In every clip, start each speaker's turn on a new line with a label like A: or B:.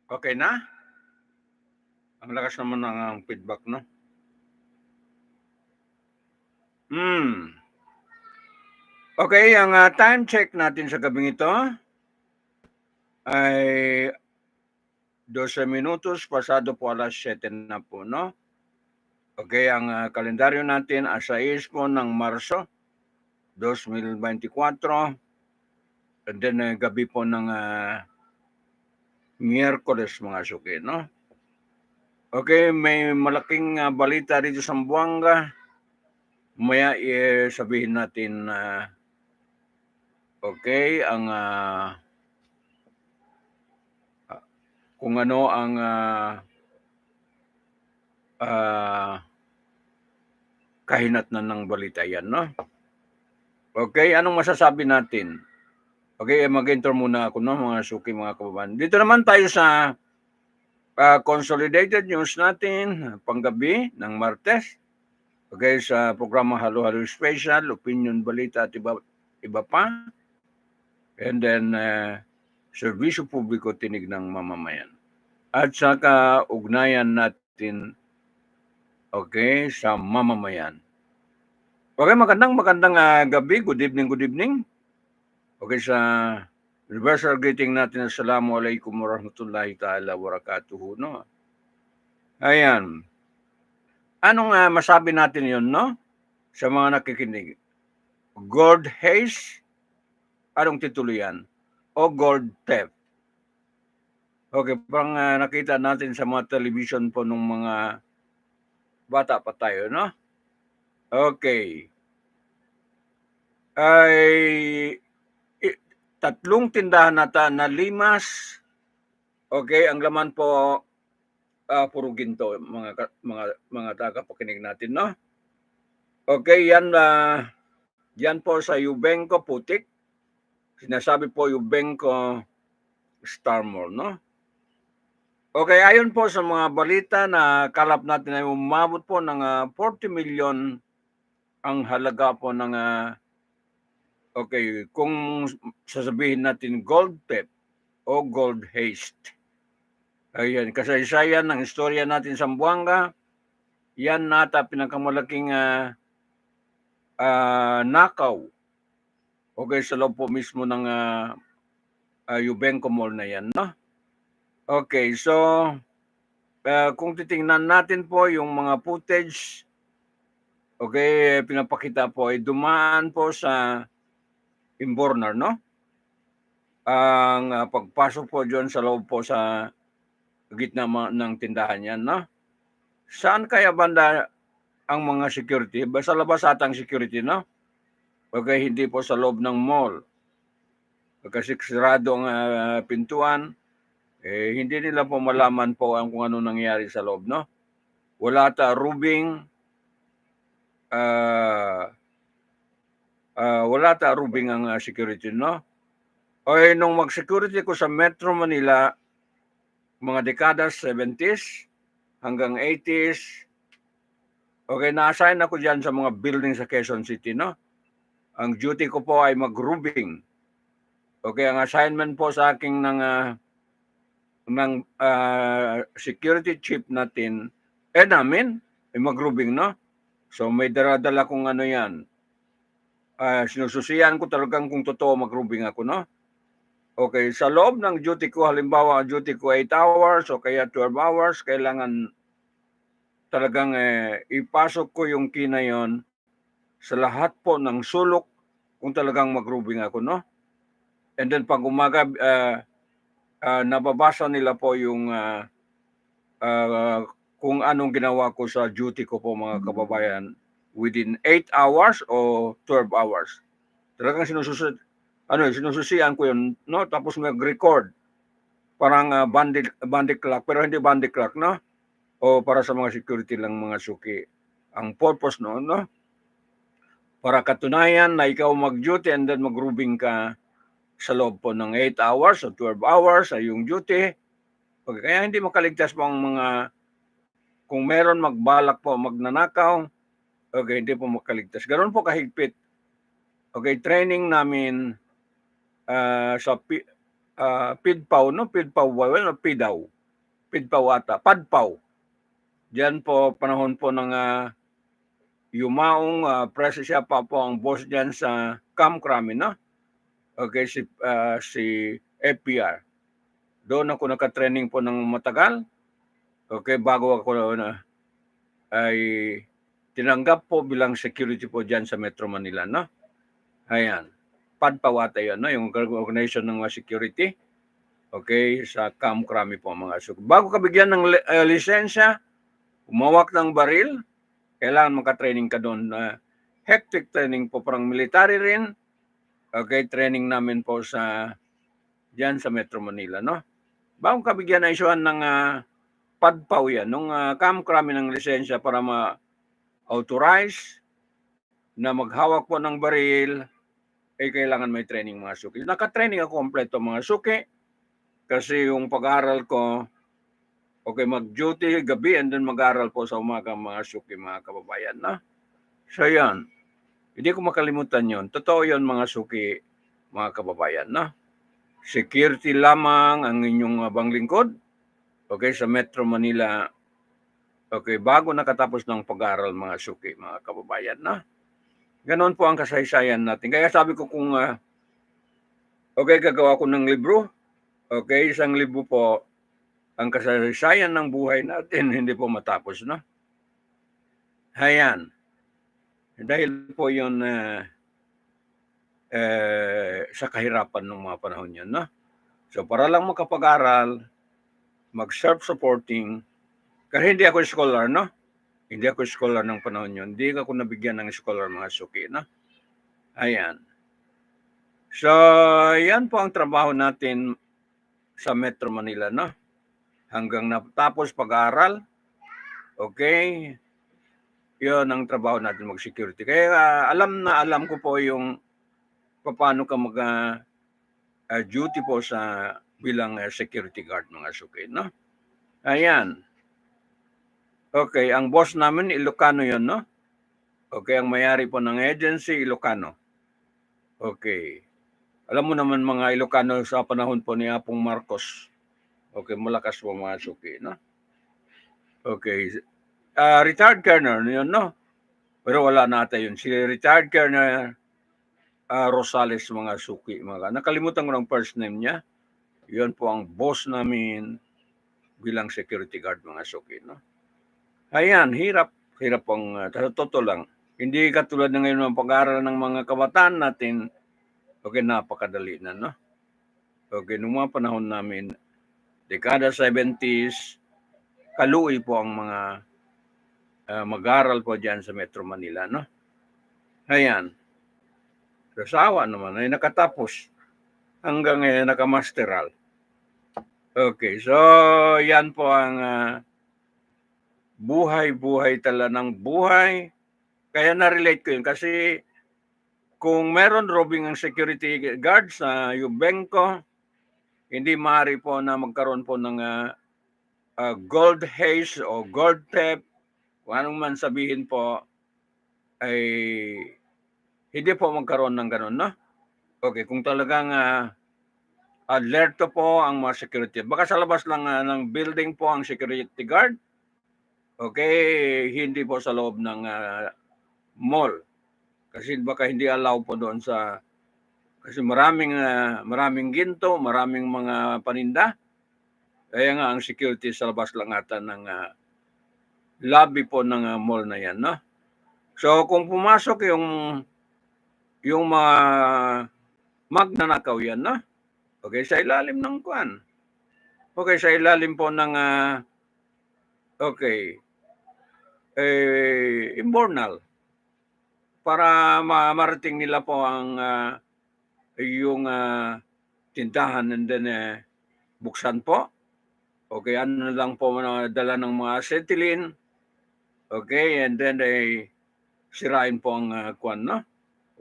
A: Okay na? Ang lakas naman ng feedback, no? Okay, ang time check natin sa gabing ito ay 12 minutos pasado po alas 7 na po, no? Okay, ang kalendaryo natin ay 6 po ng Marso 2024. And then gabi po ng Miyerkules, mga suki, no? Okay, may malaking balita dito sa Zamboanga. Maya sabihin natin okay, ang kung ano ang kahinatnan ng balita yan, no? Okay, anong masasabi natin? Okay, mag-intro muna ako, no, mga suki, mga kababayan. Dito naman tayo sa Consolidated News natin, panggabi ng Martes. Okay, sa programa Halo-Halo Special, Opinion, Balita at iba pa. And then, Serbisyo Publiko, Tinig ng Mamamayan. At saka, ugnayan natin, okay, sa mamamayan. Okay, magandang gabi. Good evening. Okay, sa universal greeting natin, Assalamualaikum warahmatullahi ta'ala wabarakatuh, no? Ayan. Anong masabi natin yun, no? Sa mga nakikinig. Gold haze, anong titulo yan? O gold theft. Okay, parang nakita natin sa mga television po nung mga bata pa tayo, no? Okay. Ay tatlong tindahan na limas. Okay, ang laman po puro ginto, mga tagapakinig natin, no? Okay, yan po sa Yubenko Putik. Sinasabi po Yubenko Star Mall, no? Okay, ayon po sa mga balita na kalap natin ay umabot po ng 40 million ang halaga po ng okay, kung sasabihin natin gold theft o gold heist. Ayan, kasaysayan ng istorya natin sa Zamboanga. Yan nata pinakamalaking nakaw. Okay, sa loob po mismo ng Yubenko Mall na yan, no? Okay, so kung titingnan natin po yung mga footage, okay, pinapakita po ay dumaan po sa Imbornar, no? Ang pagpasok po dyan sa loob po sa gitna ng tindahan yan, no? Saan kaya banda ang mga security? Sa labas atang security, no? Okay, hindi po sa loob ng mall. Kasi sarado ang pintuan, hindi nila po malaman po kung ano nangyari sa loob, no? Wala rubing, wala rubing ang security, no? Okay, nung mag-security ko sa Metro Manila, mga dekadas 70s hanggang 80s, okay, na-assign ako dyan sa mga building sa Quezon City, no? Ang duty ko po ay mag-rubing. Okay, ang assignment po sa aking ng security chief natin, namin, ay mag-rubing, no? So may daradala kong ano yan. Sinususiyan ko talagang kung totoo mag-rubing ako, no? Okay, sa loob ng duty ko, halimbawa ang duty ko 8 hours o kaya 12 hours, kailangan talagang ipasok ko yung key na yon sa lahat po ng sulok kung talagang mag-rubing ako, no? And then pag umaga, nababasa nila po yung kung anong ginawa ko sa duty ko po, mga kababayan, within 8 hours o 12 hours. Talagang sinususian ko yun, no? Tapos mag-record. Parang bandit clock, pero hindi bandit clock, no? O para sa mga security lang, mga suki. Ang purpose noon, no? Para katunayan na ikaw mag-duty and then mag-rubing ka sa loob po ng 8 hours o 12 hours ay yung duty. Okay, kaya hindi makaligtas po ang mga, kung meron magbalak po magnanakaw, okay, hindi po makaligtas. Ganoon po kahigpit. Okay, training namin sa PIDPAW, no? PIDPAW, well, PIDAW. Padpaw. Diyan po, panahon po ng yumaong preso siya pa po ang boss diyan sa Camp Crame, no? Okay, si FPR. Doon ako naka-training po ng matagal. Okay, bago ako ay tinanggap po bilang security po diyan sa Metro Manila, no? Ayan. Padpawata yun, no? Yung organization ng security. Okay, sa Camp Crame po mga suki. Bago ka bigyan ng lisensya, umawak ng baril, kailangan makatraining ka doon. Hectic training po, parang military rin. Okay, training namin po diyan sa Metro Manila, no? Bago ka bigyan na isyuhan ng padpaw yan, nung Camp Crame ng lisensya para ma-authorize na maghawak po ng baril, kailangan may training mga suki. Naka-training ako kompleto mga suki kasi yung pag-aaral ko, okay, mag-duty gabi and then mag-aaral po sa umaga mga suki, mga kababayan, no? So yan, hindi ko makalimutan yon. Totoo yon mga suki, mga kababayan, no? Security lamang ang inyong banglingkod, okay, sa Metro Manila, okay, bago nakatapos ng pag-aaral mga suki, mga kababayan, no? Ganon po ang kasaysayan natin. Kaya sabi ko kung, okay, gagawa ko ng libro, okay, isang libro po, ang kasaysayan ng buhay natin, hindi po matapos, no? Ayan. Dahil po yun sa kahirapan ng mga panahon yun, no? So para lang makapag-aral, mag-self-supporting, kasi hindi ako scholar, no? Hindi ako scholar ng panahon yun. Hindi ako nabigyan ng scholar mga suki, no? Ayan. So, yan po ang trabaho natin sa Metro Manila, no? Hanggang natapos pag-aaral, okay? Yun ang trabaho natin mag-security. Kaya alam ko po yung paano ka mag-duty po sa bilang security guard mga suki, no? Ayan. Okay, ang boss namin Ilocano yon, no? Okay, ang mayari po ng agency Ilocano. Okay. Alam mo naman mga Ilocano sa panahon po ni Apong Marcos. Okay, malakas po mga suki, no? Okay. Retired colonel yun, no? Pero wala na ata yun. Si retired colonel Rosales mga suki. Nakalimutan ko ng first name niya. Yun po ang boss namin bilang security guard mga suki, no? Ayan, hirap pong totoo lang. Hindi katulad ng ngayon ng pag-aaral ng mga kabataan natin, okay, napakadali na, no? Okay, nung mga panahon namin, dekada 70s, kaluoy po ang mga mag-aaral po dyan sa Metro Manila, no? Ayan. Kasawa naman, ay nakatapos. Hanggang nakamasteral. Okay, so yan po ang buhay tala ng buhay. Kaya na-relate ko yun kasi kung meron robing ang security guard sa Yubenco, hindi maaari po na magkaroon po ng gold haze o gold theft, kung anong man sabihin po, ay hindi po magkaroon ng ganun, no? Okay, kung talagang alerto po ang mga security. Baka sa labas lang ng building po ang security guard, okay, hindi po sa loob ng mall. Kasi baka hindi allow po doon kasi maraming ginto, maraming mga paninda. Kaya nga ang security sa labas lang ata ng lobby po ng mall na yan, no? So kung pumasok yung mga magnanakaw yan, no? Okay, sa ilalim ng kuwan. Okay, sa ilalim po ng imbornal. Para marating nila po ang yung tindahan and then buksan po. Okay, ano lang po dala ng mga acetylene. Okay, and then sirain po ang kuwan, no?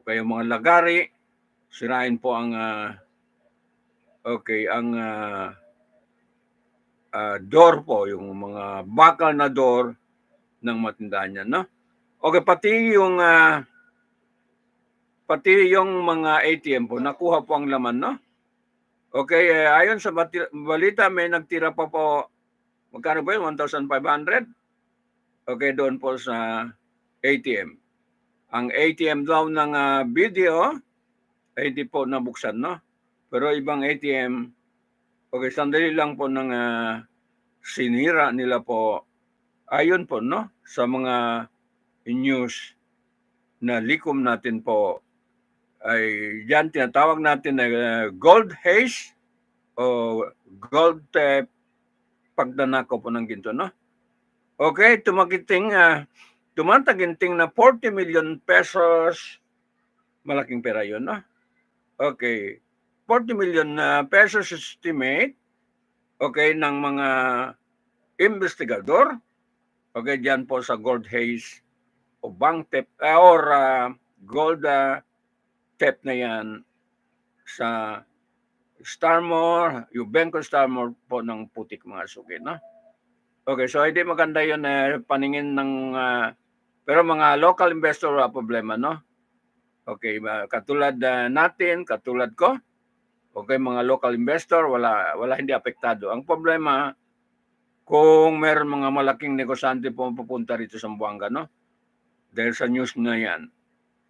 A: Okay, yung mga lagari, sirain po ang door po, yung mga bakal na door ng matindahan niya, no? Okay, pati yung mga ATM po, nakuha po ang laman, no? Okay, ayon sa balita, may nagtira pa po Magkano ba yun? 1,500? Okay, doon po sa ATM. Ang ATM daw ng video ay hindi po nabuksan, no? Pero ibang ATM, okay, sandali lang po ng sinira nila po. Ayon po, no? Sa mga news na likom natin po, ay yan tinatawag natin na gold haze o gold pagdanakaw po ng ginto, no? Okay, tumataginting na 40 million pesos. Malaking pera yun, no? Okay, 40 million pesos estimate, okay, ng mga investigador, okay, dyan po sa gold haze o bank theft or gold theft na yan sa Starmore, yung Benko Starmore po ng putik mga suki, no? Okay, so hindi maganda yun paningin ng pero mga local investor problema, no? Okay, katulad natin, katulad ko, okay, mga local investor, wala hindi apektado. Ang problema, kung meron mga malaking negosyante po pupunta rito sa Zamboanga, no? Dahil sa news na yan,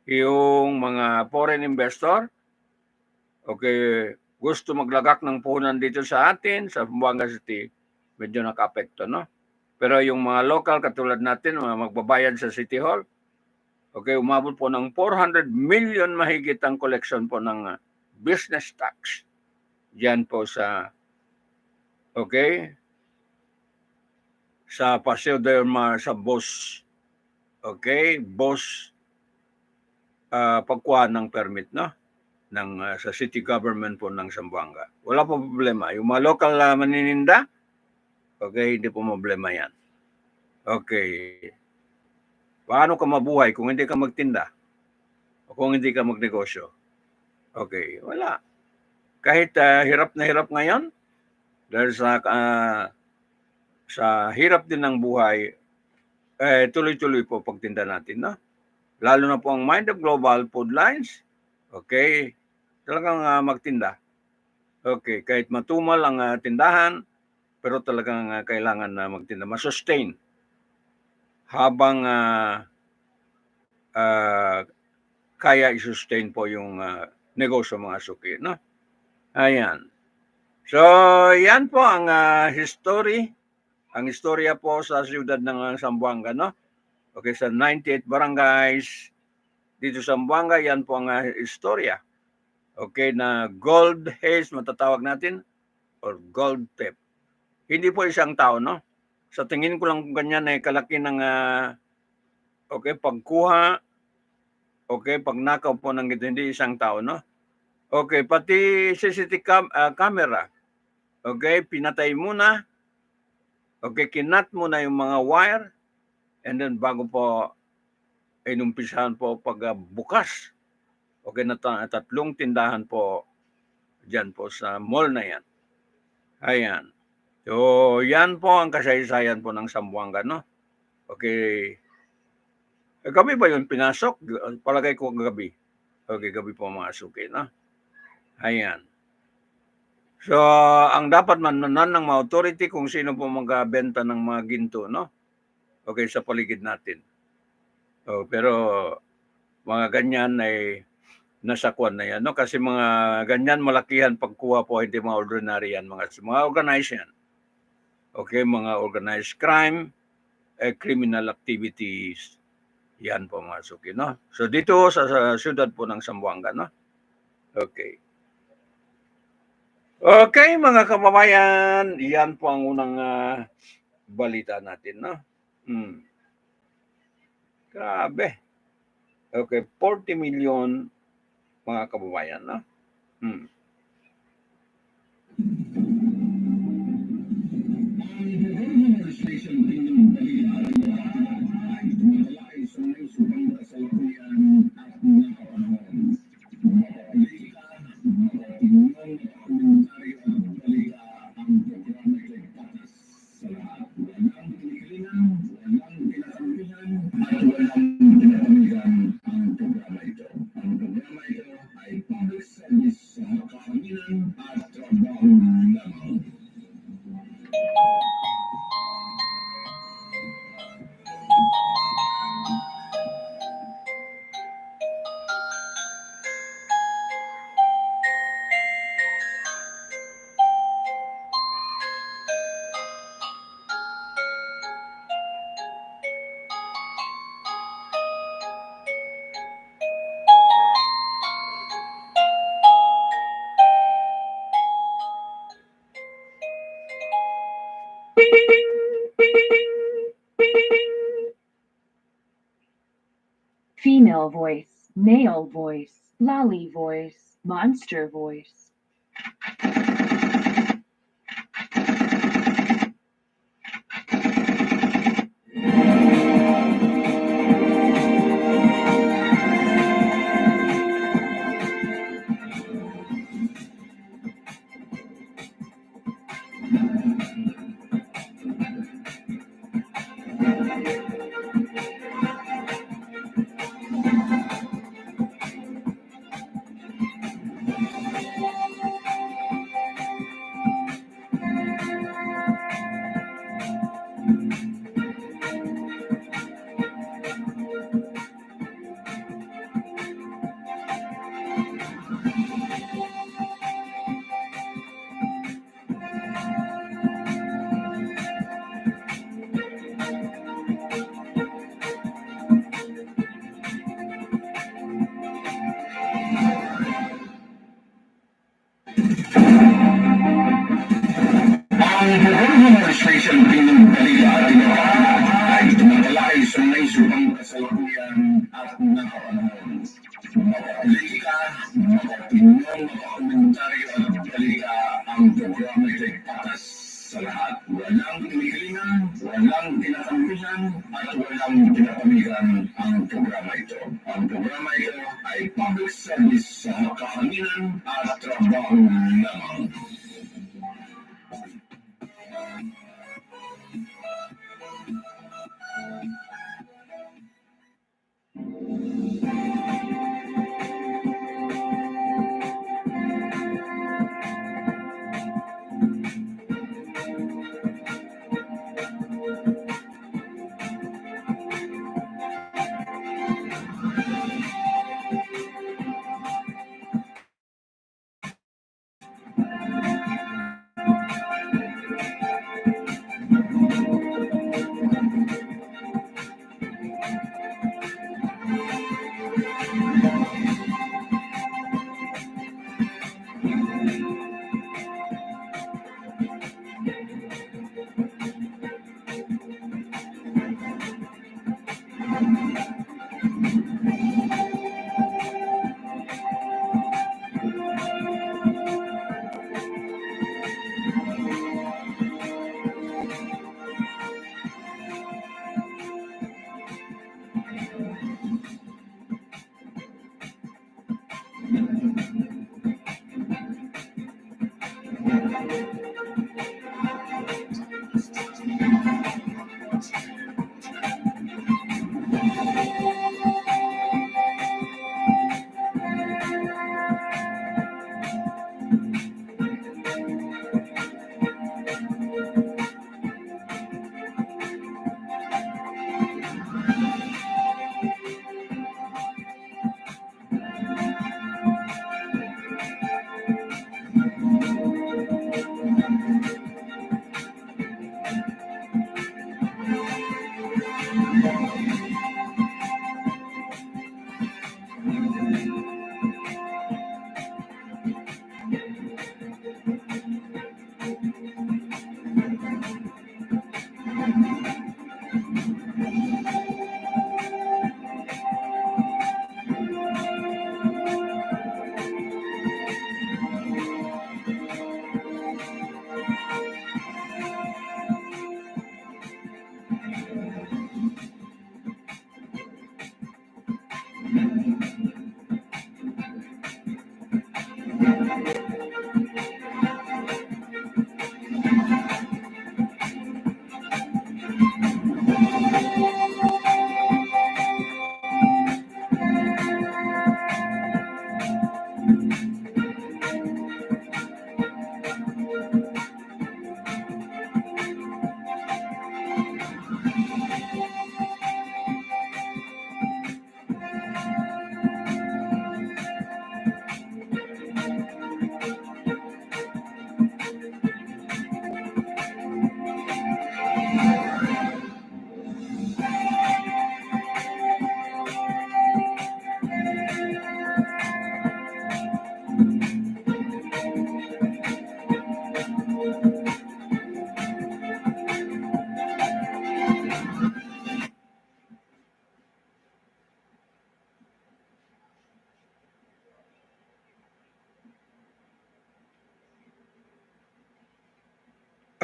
A: yung mga foreign investor, okay, gusto maglagak ng puhunan dito sa atin, sa Zamboanga City, medyo naka-apekto, no? Pero yung mga local, katulad natin, mga magbabayad sa City Hall, okay, umabot po ng 400 million mahigit ang collection po ng business tax. Diyan po sa, okay, sa Paseo del Mar, sa boss, okay, boss pagkuha ng permit, no? Ng, sa city government po ng Zamboanga. Wala po problema. Yung mga local manininda, okay, hindi po problema yan. Okay. Paano ka mabuhay kung hindi ka magtinda? O kung hindi ka magnegosyo? Okay, wala. Kahit hirap na hirap ngayon, dahil sa hirap din ng buhay, tuloy-tuloy po pagtinda natin, no? Lalo na po ang Mind of Global Food Lines, okay, talagang magtinda. Okay, kahit matumal ang tindahan, pero talagang kailangan na magtinda, masustain habang kaya i-sustain po yung negosyo mga suki, no? Ayan. So, yan po ang history. Ang istorya po sa siyudad ng Zamboanga, no? Okay, sa 98 barangays dito sa Zamboanga, yan po ang istorya. Okay, na gold haze, matatawag natin, or gold theft. Hindi po isang tao, no? Sa tingin ko lang ganyan ay kalaki ng okay, pagkuha, okay, pagnakaw po ng hindi isang tao, no? Okay, pati CCTV camera, okay, pinatay muna, okay, kinat muna yung mga wire, and then bago po inumpisahan po pagbukas, okay, na tatlong tindahan po dyan po sa mall na yan. Ayan. So, yan po ang kasaysayan po ng Zamboanga, no? Okay. Gabi ba yun pinasok? Palagay ko gabi. Okay, gabi po mga suki, no? Ayan. So, ang dapat manmanan ng mga authority kung sino po magbenta ng mga ginto, no? Okay, sa paligid natin. So, pero mga ganyan ay nasa kwan na yan, no? Kasi mga ganyan malakihan pagkuha po, hindi mga ordinary yan, mga organized yan. Okay, mga organized crime, criminal activities, yan po mga suki, no? So dito sa siyudad po ng Zamboanga, no? Okay. Okay, mga kababayan, yan po ang unang balita natin, no? Grabe. Okay, 40 million mga kababayan, no?
B: female voice, male voice, lolly voice, monster voice.
C: Ang administration pinagbalita ay tumatalakay sa naisupang kasalukuyan at nakapanahon. Makapolitika, makapinong, makakomentaryo at balita ang programa ito'y patas sa lahat. Walang kinikilingan, walang tinatampihan, at walang pinapamigan ang programa ito. Ang programa ito ay public service sa makakaminan at trabaho lamang.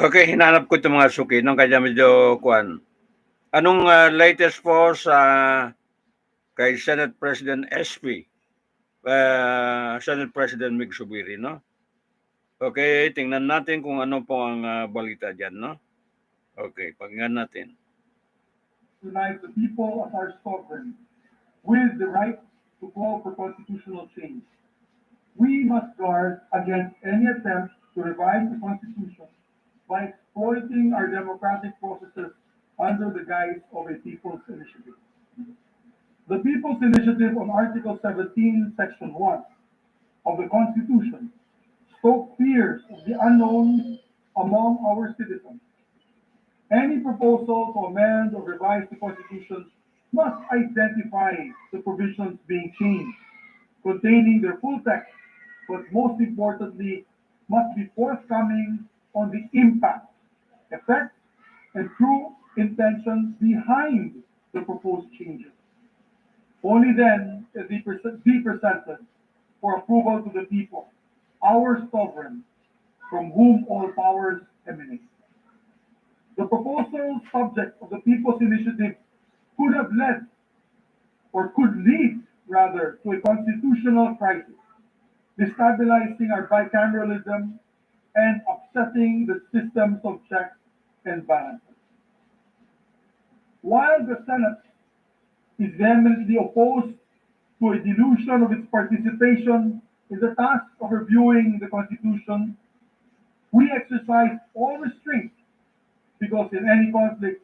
A: Okay, hinanap ko itong mga suki nung kaya medyo kuan. Anong latest po sa kay Senate President SP? Senate President Mig Subiri, no? Okay, tingnan natin kung ano po ang balita dyan, no? Okay, pakinggan natin.
D: Unite the people as our sovereign with the right to call for constitutional change. We must guard against any attempt to revise the Constitution by exploiting our democratic processes under the guise of a people's initiative. The People's Initiative on Article 17, Section 1 of the Constitution stoked fears of the unknown among our citizens. Any proposal to amend or revise the Constitution must identify the provisions being changed, containing their full text, but most importantly, must be forthcoming on the impact, effect, and true intentions behind the proposed changes. Only then is it be presented for approval to the people, our sovereign, from whom all powers emanate. The proposal subject of the People's Initiative could have led, or could lead, rather, to a constitutional crisis, destabilizing our bicameralism and upsetting the systems of checks and balances. While the Senate is vehemently opposed to a dilution of its participation in the task of reviewing the Constitution, we exercise all restraint because in any conflict,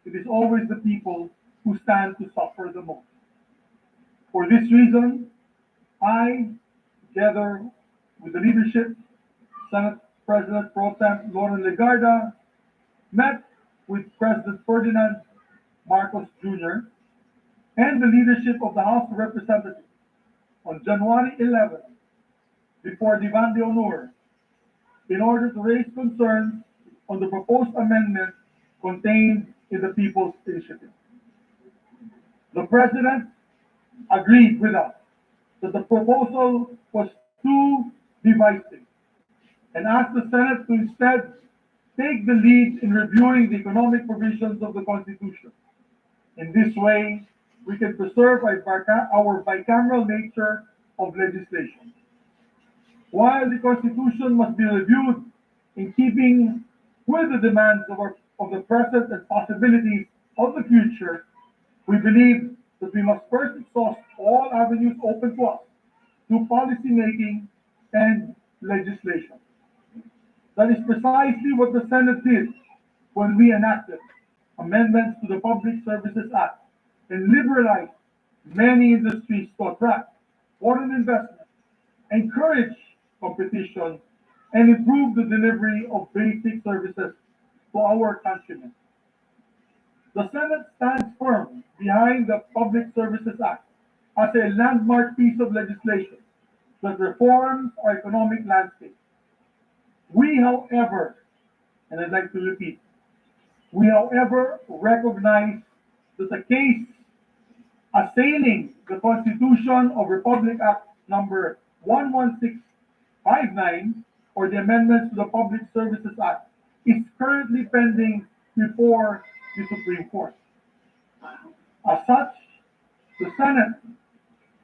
D: it is always the people who stand to suffer the most. For this reason, I, together with the leadership, Senate President Pro Tem Lauren Legarda, met with President Ferdinand Marcos Jr. and the leadership of the House of Representatives on January 11 before Divan de Honor in order to raise concerns on the proposed amendment contained in the People's Initiative. The President agreed with us that the proposal was too divisive and asked the Senate to instead take the lead in reviewing the economic provisions of the Constitution. In this way, we can preserve our bicameral nature of legislation. While the Constitution must be reviewed in keeping with the demands of the present and possibilities of the future, we believe that we must first exhaust all avenues open to us to policy making and legislation. That is precisely what the Senate did when we enacted amendments to the Public Services Act and liberalized many industries to attract foreign investment, encourage competition, and improve the delivery of basic services to our countrymen. The Senate stands firm behind the Public Services Act as a landmark piece of legislation that reforms our economic landscape. We, however, and I'd like to repeat, we, however, recognize that the case assailing the Constitution of Republic Act number 11659 or the amendments to the Public Services Act is currently pending before the Supreme Court. As such, the Senate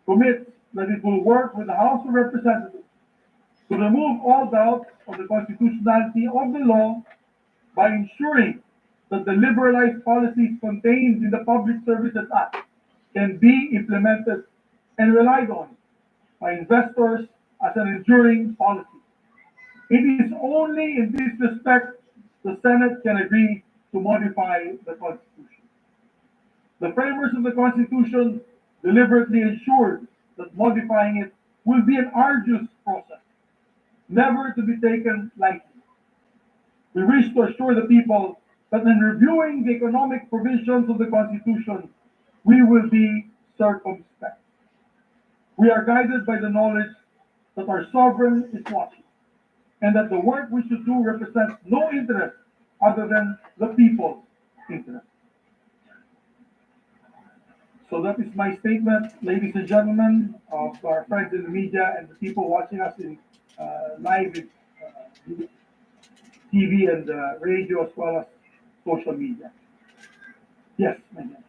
D: commits that it will work with the House of Representatives to remove all doubt of the constitutionality of the law by ensuring that the liberalized policies contained in the Public Services Act can be implemented and relied on by investors as an enduring policy. It is only in this respect the Senate can agree to modify the Constitution. The framers of the Constitution deliberately ensured that modifying it will be an arduous process, never to be taken lightly. We wish to assure the people that in reviewing the economic provisions of the Constitution, we will be circumspect. We are guided by the knowledge that our sovereign is watching, and that the work we should do represents no interest other than the people's interest. So that is my statement, ladies and gentlemen, of our friends in the media and the people watching us in live. TV and radio as well as social media. Yes, Megan.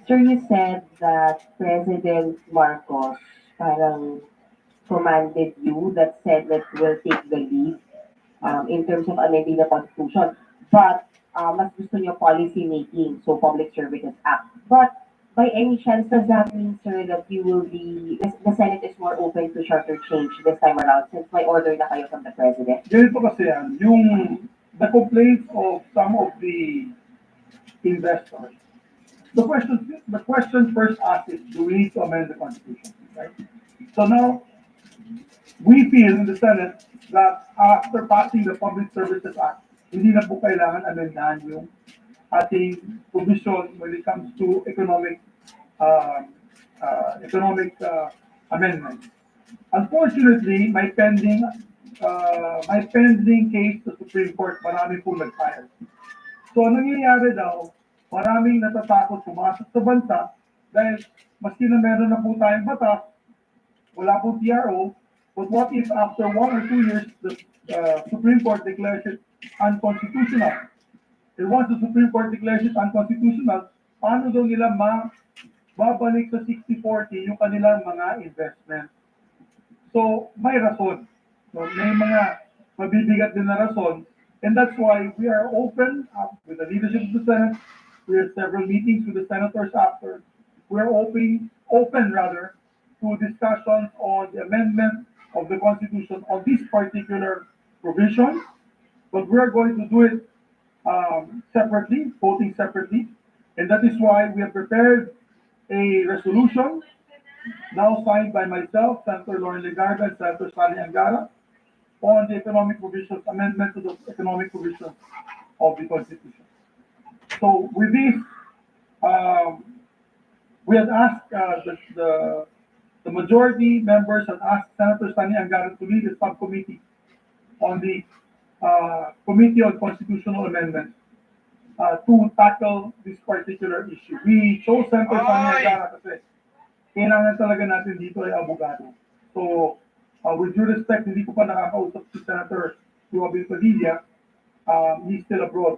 E: Sir, you said that President Marcos parang commanded you that Senate will take the lead in terms of amending the Constitution. But mas gusto niyo policy making, so Public Services Act. But by any chance, does that mean, sir, that you will be, the Senate is more open to shorter change this time around since may order na kayo from the President?
D: Ganito kasi yan, the complaints of some of the investors. The question first asked is, do we need to amend the Constitution? Right? So now, we feel in the Senate that after passing the Public Services Act, hindi na po kailangan amendahan yung ating provision when it comes to economic amendments. Unfortunately, my pending case sa Supreme Court, marami po nag-file. So, nangyayari daw, maraming natatakot pumasok sa bansa dahil maski na meron na po tayong batas, wala po TRO, but what if after 1 or 2 years, the Supreme Court declares it unconstitutional? And once the Supreme Court declares it unconstitutional, paano daw nila babalik sa 60-40 yung kanilang mga investment? So, may rason. So, may mga mabibigat din na rason. And that's why we are open with the leadership of the Senate. We had several meetings with the senators after. We are open to discussions on the amendment of the Constitution on this particular provision. But we are going to do it separately, voting separately. And that is why we have prepared a resolution now signed by myself, Senator Lauren Legarda, and Senator Sani Angara on the economic provisions, amendment to the economic provisions of the Constitution. So with this, we had asked the majority members had asked Senator Sani Angara to lead a subcommittee on the Committee on Constitutional Amendments to tackle this particular issue. We chose Senator Sani Angara kasi kailangan talaga natin dito ay abogado. So, with due respect, hindi ko pa nakakausap si Senator Robin Padilla. He's still abroad.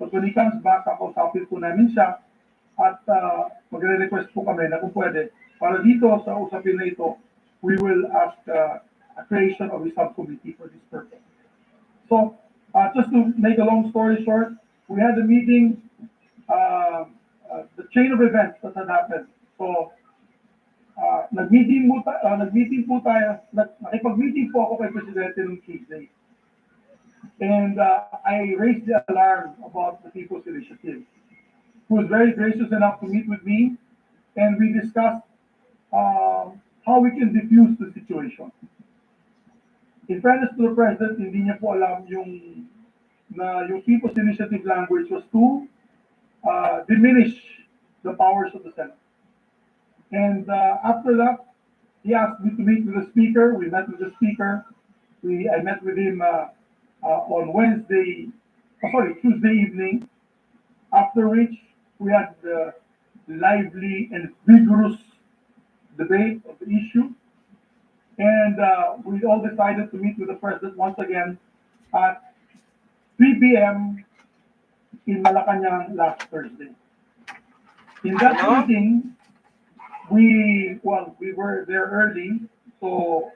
D: But when he comes back, kakausapin po namin siya at magre-request po kami na kung pwede. Para dito sa usapin na ito, we will ask a creation of a subcommittee for this purpose. So, just to make a long story short, we had a meeting, the chain of events that had happened. So, nakipag-meeting po ako kay Presidente noong Tuesday. And I raised the alarm about the People's Initiative, who was very gracious enough to meet with me, and we discussed how we can diffuse the situation. In fairness to the President, hindi niya po alam yung People's Initiative language was to diminish the powers of the Senate. And after that, he asked me to meet with the Speaker. We met with the Speaker. I met with him on Tuesday evening, after which we had the lively and vigorous debate of the issue. And we all decided to meet with the President once again at 3 p.m. in Malacanang last Thursday. In that meeting, we were there early, so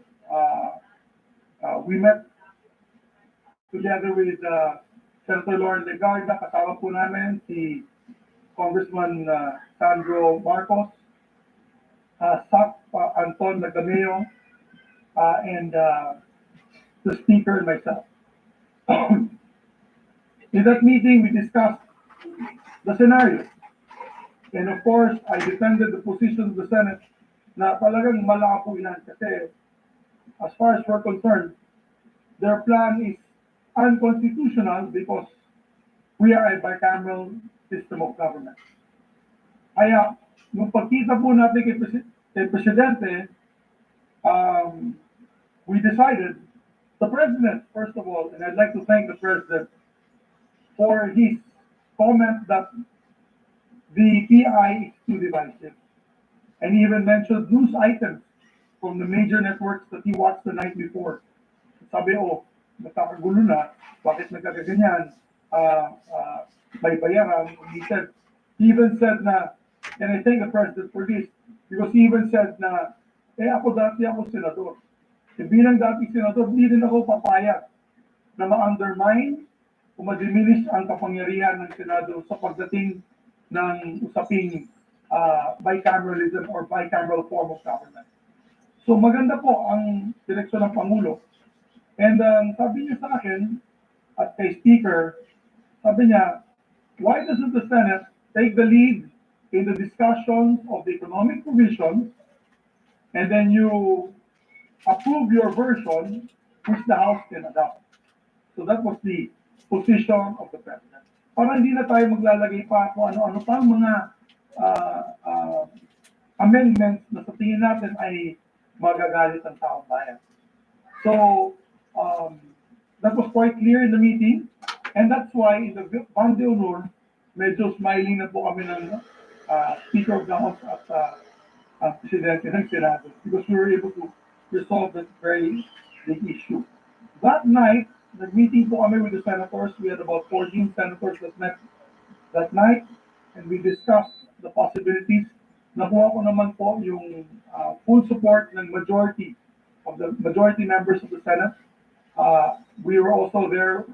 D: we met together with Senator Lauren Legarda, kasama po namin si Congressman Sandro Marcos, Sac Anton Nagameo, and the Speaker and myself. In that meeting, we discussed the scenario. And of course, I defended the position of the Senate na talagang malabo yan kasi as far as we're concerned, their plan is unconstitutional because we are a bicameral system of government. Kaya, nung pagkita po natin kay Presidente, we decided, the President, first of all, and I'd like to thank the President for his comment that the PI is too divisive. And he even mentioned news items from the major networks that he watched the night before. Sabi, nagkakagulo na, bakit nagkakaganyan, may bayaran. He even said na, and I thank the President for this, because he even said na, ako dati ako senador. Bilang dati senador, hindi din ako papayag na ma-undermine o ma-diminish ang kapangyarihan ng Senado sa pagdating ng usaping bicameralism or bicameral form of government. So maganda po ang direksyon ng Pangulo. And sabi niya sa akin at kay Speaker, sabi niya, why doesn't the Senate take the lead in the discussions of the economic provisions and then you approve your version which the House can adopt? So that was the position of the President. Para hindi na tayo maglalagay pa kung ano-ano pa mga amendments na sa tingin natin ay magagalit ang taong bayan. So, that was quite clear in the meeting, and that's why in the Ban de Honor, medyo smiling na po kami ng Speaker of the House at Presidente ng Senado, because we were able to resolve that very big issue. That night, nag-meeting po kami with the senators. We had about 14 senators that met that night, and we discussed the possibilities. Nakuha ko naman po yung full support ng majority members of the Senate. We were also there.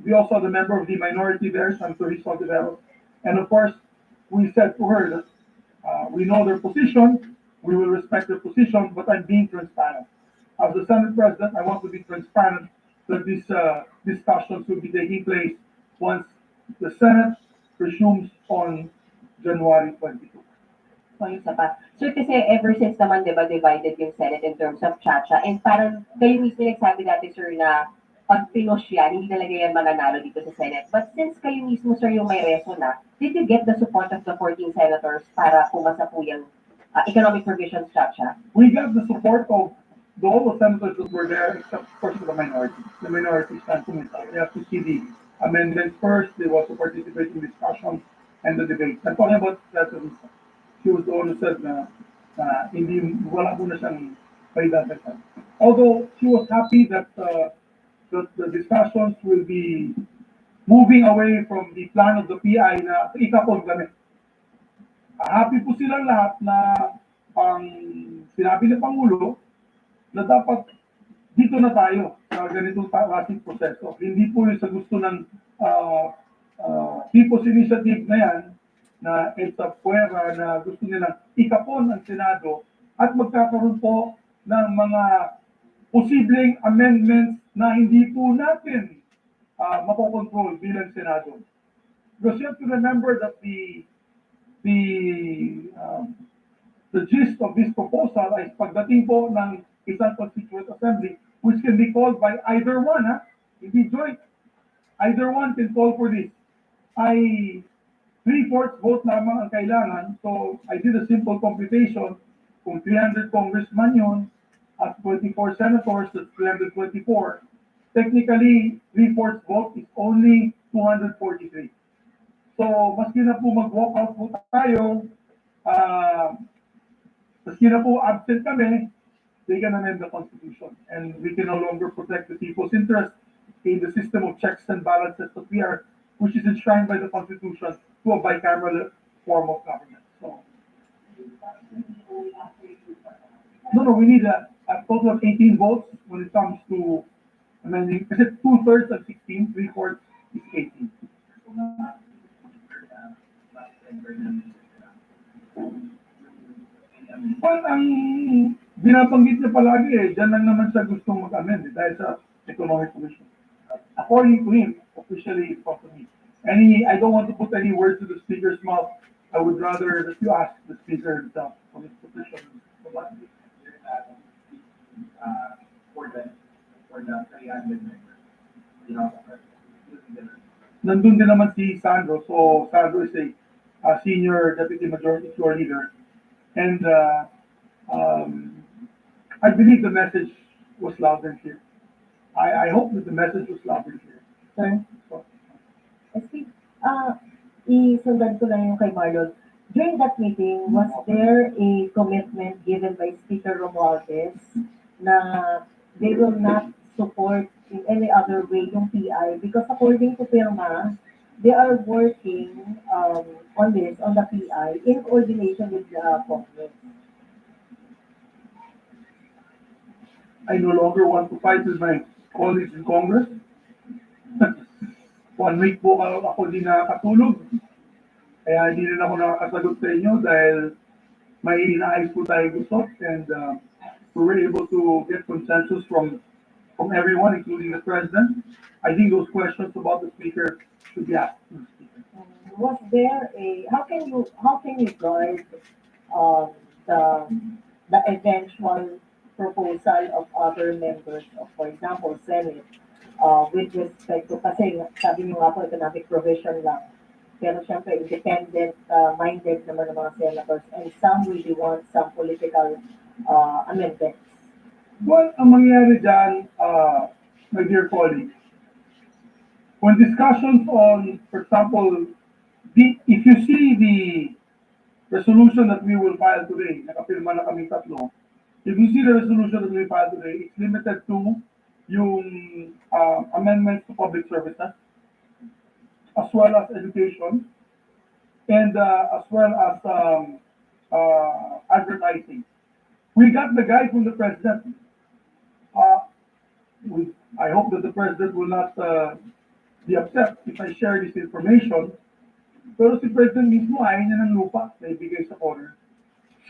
D: We also had a member of the minority there, Senator Rizal Guerrero. And of course, we said to her that we know their position, we will respect their position, but I'm being transparent. As the Senate President, I want to be transparent that these discussions will be taking place once the Senate resumes on January 22.
E: So, isa pa. Sir, kasi ever since naman, di ba, divided yung Senate in terms of chacha. And parang kayo mismo nagsabi dati, sir, na pag pinos yan, hindi talaga yan mananalo dito sa Senate. But since kayo mismo, sir, yung may reso na, did you get the support of the 14 senators para pumasa po yung economic provisions chacha?
D: We got the support of all the senators that were there, except of course the minority. The minority stand to me. They have to see the amendments first. They also participate in discussions and the debate. I'm talking about Senator Rizal. She was the one who said na hindi wala po na siyang paidagdagan. Although she was happy that the discussions will be moving away from the plan of the PI na ikapon kami. Happy po silang lahat na sinabi ng Pangulo na dapat dito na tayo sa ganitong klaseng proseso. Hindi po yung sa gusto ng People's Initiative na yan, na EDSA Puera, na gusto nilang ikapon ang Senado at magkakaroon po ng mga posibleng amendments na hindi po natin makokontrol bilang Senado. Because you have to remember that the gist of this proposal ay pagdating po ng isang constituent assembly, which can be called by either one, hindi joint. Either one can call for this. Ay 3/4 vote lamang ang kailangan. So I did a simple computation. Kung 300 congressman yun, at 24 senators, that's 324. Technically, 3/4 vote is only 243. So, maski na po mag-walk out po tayo, maski na po absent kami, they can amend the Constitution. And we can no longer protect the people's interest in the system of checks and balances that we are, which is enshrined by the Constitution to a bicameral form of government. So, no, we need a total of 18 votes when it comes to amending. Kasi 2/3 of 16, 3/4 is 18. Well, ang binabanggit niya palagi dyan lang naman siya gustong mag-amend dahil sa economic commission. According to him, officially from me. I don't want to put any words to the speaker's mouth. I would rather that you ask the speaker himself on his position. For the 300 members. Nandun din naman si Sandro. So Sandro is a senior deputy majority floor leader. And I believe the message was loud and clear. I hope that the message was loud and clear. Okay? So,
E: Isundan ko lang yung kay Marlon. During that meeting, was there a commitment given by Speaker Romualdez na they will not support in any other way yung PI? Because according to Pirma, they are working on this, on the PI, in coordination with the Congress.
D: I no longer want to fight with my colleagues in Congress. 1 week po ako di nakakatulog. Kaya hindi rin ako nakakasagot sa inyo dahil may inaayos po tayo gusto and we were able to get consensus from everyone, including the president. I think those questions about the speaker should be asked to the speaker.
E: Was there a, how can you guard um, the, the eventual proposal of other members of, for example, Senate, with respect to, kasi sabi niyo nga po, economic provision lang. Pero syempre, independent-minded naman ng mga senators and some really want some political amendments.
D: Well, ang mangyayari dyan, my dear colleagues, when discussions on, for example, if you see the resolution that we will file today, nakapirma na kaming tatlo, if you see the resolution that we file today, it's limited to yung amendments to public services, as well as education, and as well as advertising. We got the guide from the president. I hope that the president will not be upset if I share this information. Pero si President mismo ayaw niya ng lupa na ibigay sa owner.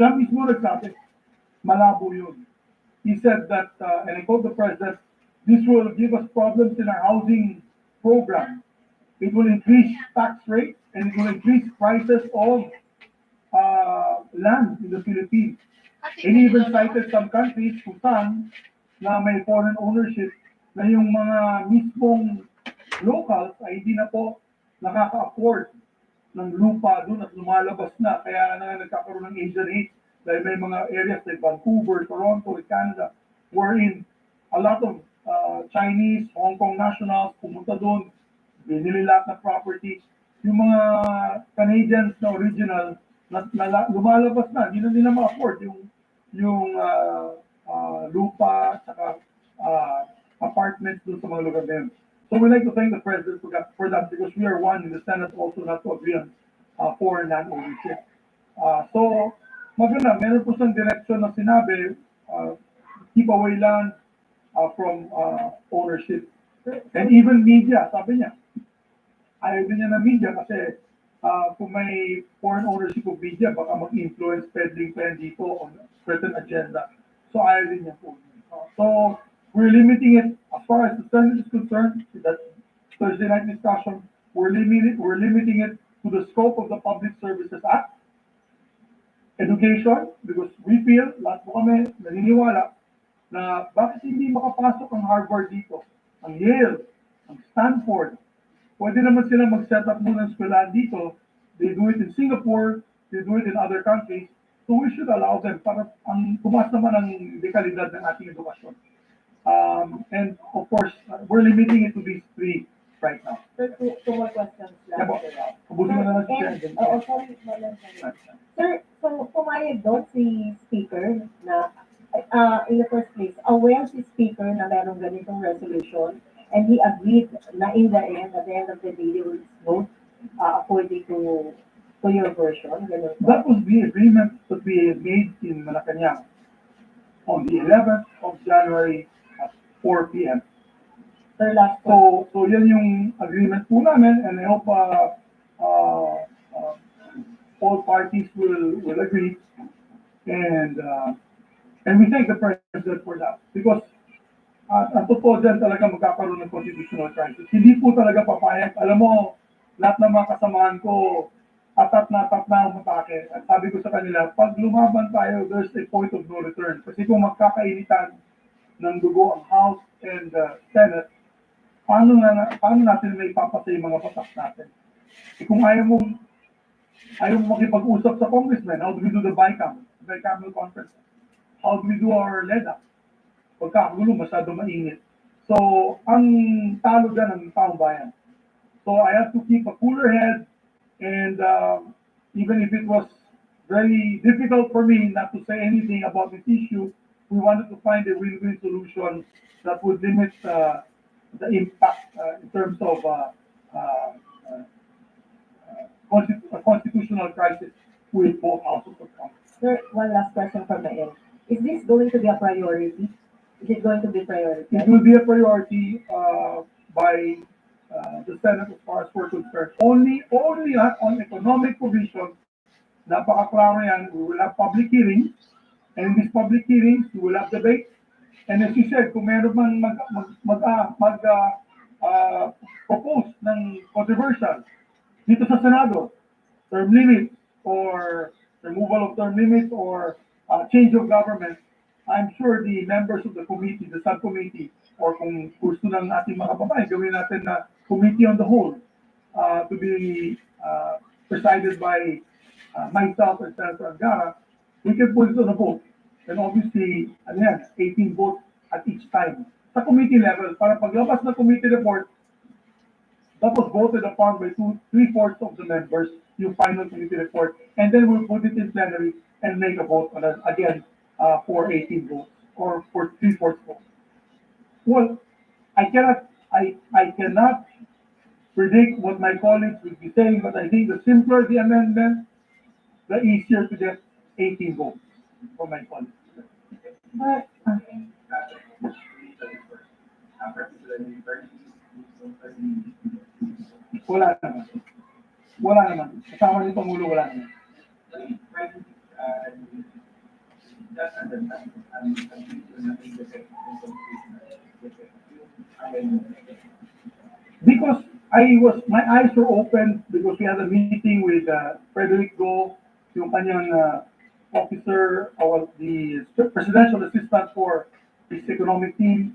D: Siya mismo nagsabi, malabo yun. He said that, and I quote the president, this will give us problems in our housing program. It will increase tax rates and it will increase prices of land in the Philippines. And he even cited some countries kung saan na may foreign ownership na yung mga mismong locals ay hindi na po nakaka-afford ng lupa doon at lumalabas na. Kaya na nagkakaroon ng Asian hate dahil may mga areas like Vancouver, Toronto, Canada, wherein a lot of Chinese, Hong Kong nationals pumunta doon, binili lahat ng property. Yung mga Canadians na original na lumalabas na, hindi na nila ma-afford yung lupa at apartments doon sa mga lugar na yun. So we'd like to thank the President for that because we are one in the Senate also not to agree on foreign land ownership. So maganda, meron po siyang direction na sinabi, keep away land from ownership. And even media, sabi niya, ayaw din niya na media kasi kung may foreign ownership of media, baka mag-influence peddling pa yan dito on a certain agenda. So ayaw din niya po. So we're limiting it as far as the Senate is concerned, that Thursday night discussion, we're limiting it to the scope of the Public Services Act, education, because we feel, lahat po kami naniniwala, na bakit hindi makapasok ang Harvard dito, ang Yale, ang Stanford. Pwede naman sila mag-set up muna ng eskwelahan dito. They do it in Singapore, they do it in other countries, so we should allow them para ang tumas naman ang dekalidad ng ating edukasyon. And of course, we're limiting it to these three right now.
E: Sir, two more questions lang.
D: Ubusin mo na lang si
E: Sir,
D: Chair.
E: sorry. Sir, so pumayag doon si Speaker na in the first place, aware si Speaker na merong ganitong resolution and he agreed na in the end, at the end of the day, they will vote according to your version. Ganun po.
D: That was the agreement that we made in Malacanang on the 11th of January at 4 p.m.
E: Sir, last one.
D: So yan yung agreement po namin, and I hope all parties will agree, and we thank the President for that because ang totoo dyan talaga magkakaroon ng constitutional crisis. Hindi po talaga papayag. Alam mo, lahat ng mga kasamahan ko, atat na ang matake. At sabi ko sa kanila, pag lumaban tayo, there's a point of no return. Kasi kung magkakainitan ng dugo ang House and Senate, paano natin may ipapasa yung mga batas natin? Kung ayaw mo makipag-usap sa congressman, how do we do the bicameral conference? How do we do our LEDA? Pagkakagulo, masyado mainit. So, ang talo dyan ang taong bayan. So, I have to keep a cooler head, and even if it was very difficult for me not to say anything about this issue, we wanted to find a win-win solution that would limit the impact in terms of a constitutional crisis with both houses of Congress.
E: Sir, one last question from my end. Is this going to be a priority? Is it going to be
D: It
E: prioritized?
D: will be a priority by the Senate as far as we're concerned. Only on economic provisions, napakaklaro yan, we will have public hearings, and in these public hearings, we will have debate. And as you said, kung meron man propose ng controversial dito sa Senado, term limit or removal of term limits or change of government, I'm sure the members of the committee, the subcommittee, or kung gusto ng ating mga kababayan, gawin natin na committee on the whole to be presided by myself and Senator Angara, we can put it on a vote. And obviously, 18 votes at each time. Sa committee level, para paglabas ng committee report, that was voted upon by 3/4 of the members, yung final committee report, and then we'll put it in plenary and make a vote on it again for 18 votes or for 3/4 votes. Well, I cannot predict what my colleagues will be saying, but I think the simpler the amendment, the easier to get 18 votes from my colleagues.
E: But,
D: Wala naman. Wala naman. Kasama ni Pangulo, wala naman. Because my eyes were open because we had a meeting with Frederick Go, yung kanyang officer, or the presidential assistant for his economic team.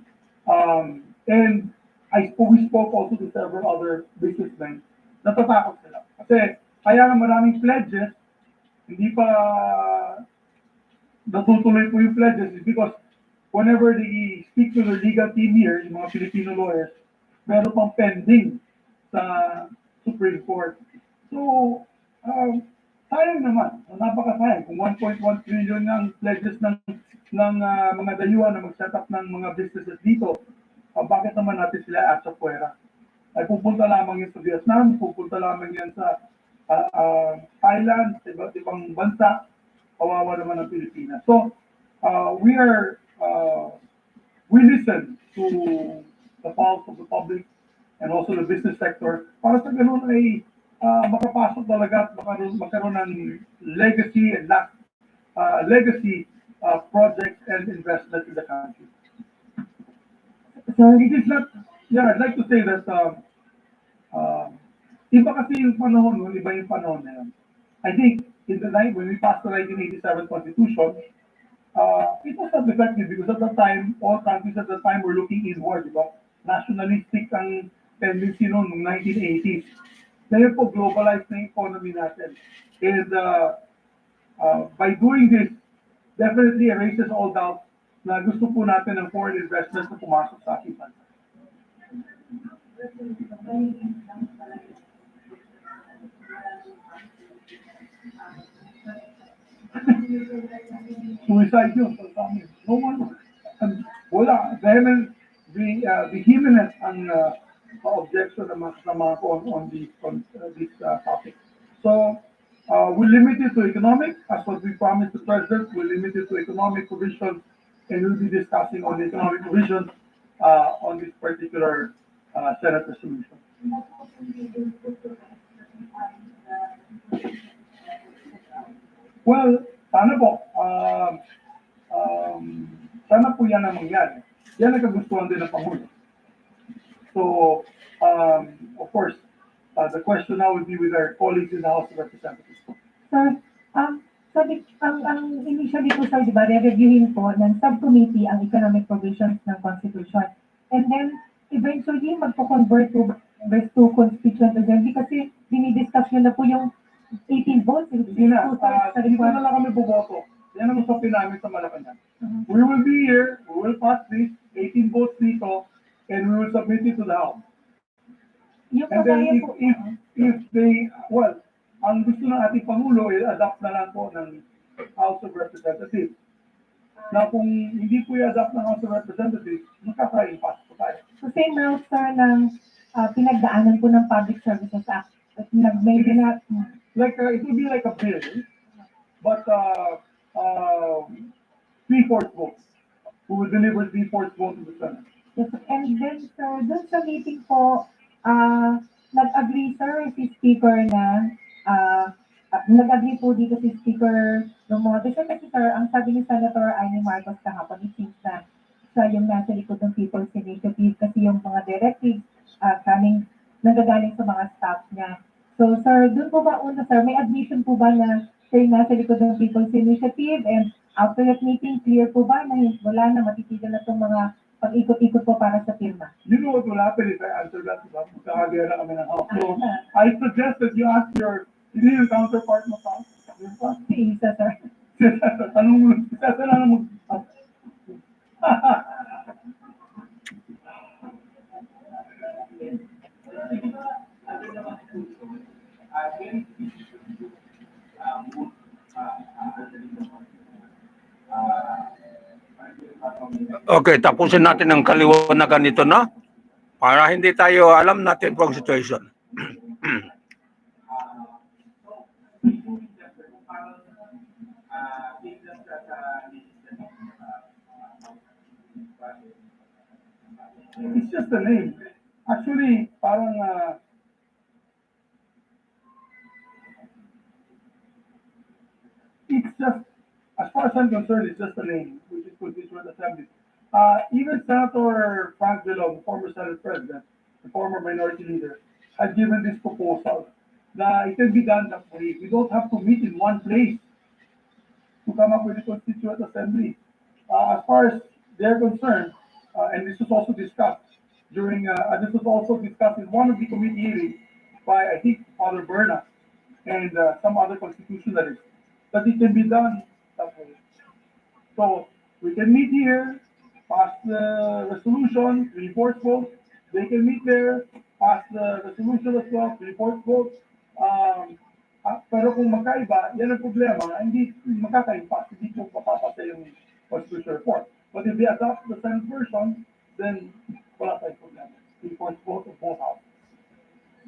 D: And we spoke also to several other businessmen. Natatakot sila. Kasi kaya nga maraming pledges, hindi pa natutuloy po yung pledges is because whenever they speak to their legal team here, yung mga Filipino lawyers, meron pang pending sa Supreme Court. So, sayang naman, napakasayang. Kung 1.1 trillion ng pledges ng mga dayuhan na mag-set up ng mga businesses dito, bakit naman natin sila asa fuera? Ay pupunta lamang yan sa Vietnam, pupunta lamang yan sa Thailand, iba't ibang bansa, kawawa naman ang Pilipinas. So, we listen to the pulse of the public and also the business sector para sa ganun ay makapasok talaga at magkaroon ng legacy and legacy projects and investment in the country. So it is not, I'd like to say that iba kasi yung panahon, iba yung panahon na yan. I think in the night when we passed the 1987 Constitution, it was not effective because at that time, all countries at that time were looking inward, di ba? Nationalistic ang tendency noong 1980s. Ngayon po, globalized na yung economy natin. And by doing this, definitely erases all doubt na gusto po natin ng foreign investments na pumasok sa ating bansa. Suicide yun. No one, wala. Vehement ang objection ng mga kasama ko on this topic. So, we limit it to economic, as what we promised the President, we limit it to economic provisions, and we'll be discussing on the economic provisions on this particular Senate resolution. Well, sana po. Sana po yan ang mangyari. Yan ang kagustuhan din ng Pangulo. So, of course, the question now will be with our colleagues in the House of Representatives.
F: Sir, ang initially po sir, di ba, re-reviewin po ng subcommittee ang economic provisions ng Constitution. And then, eventually, magpo-convert to constituent assembly kasi dinidiscuss nyo na po yung 18 votes.
D: Hindi na lang kami boboto. Yan ang usapin namin sa Malacanang. We will be here, we will pass this, 18 votes dito, and we will submit it to the House. And then if they, well, ang gusto ng ating Pangulo ay adapt na lang po ng House of Representatives. Na kung hindi po i-adapt ng House of Representatives, magkaka-impasse po tayo.
F: So same route, sir, ng pinagdaanan po ng Public Services Act. At may
D: Like, it would be like a bill, but three-fourths votes. Who will deliver three-fourths vote to the Senate.
F: Yes, and then, sir, dun sa meeting po, nag-agree, sir, si Speaker na, nag-agree po dito si Speaker Romualdez. Kasi, sir, ang sabi ni Senator Amy Marcos kahapon, it seems na siya yung nasa likod ng People's Initiative kasi yung mga directives nagagaling sa mga staff niya. So, sir, dun po ba una, sir, may admission po ba na siya yung nasa likod ng People's Initiative, and after that meeting, clear po ba na wala na, matitigil na itong mga pag-ikot-ikot po para sa firma?
D: You know what will happen if I answer that? Magkakagaya kami ng house. So, I suggest that you ask your counterpart mo pa.
F: Si Isa, sir.
D: Tanong mo, isa na mag...
A: Okay, tapusin natin ang kaliwanagan nito, no? Para hindi tayo alam natin po ang situation.
D: It's just a name. Actually, parang it's just, as far as I'm concerned, it's just a name, which is Constituent Assembly. Even Senator Frank Dillon, the former Senate President, the former Minority Leader, had given this proposal that it can be done that way. We don't have to meet in one place to come up with a Constituent Assembly. As far as they're concerned, and this was also discussed this was also discussed in one of the committee hearings by, I think, Father Berna and some other constitutionalists, that it can be done that way. So we can meet here, pass the resolution, report vote. They can meet there, pass the resolution as well, report vote. Pero kung magkaiba, yan ang problema, hindi magkakaiba, hindi po mapapasa yung constitutional report. But if they adopt the Senate version, then wala tayong problema. Report vote of both houses.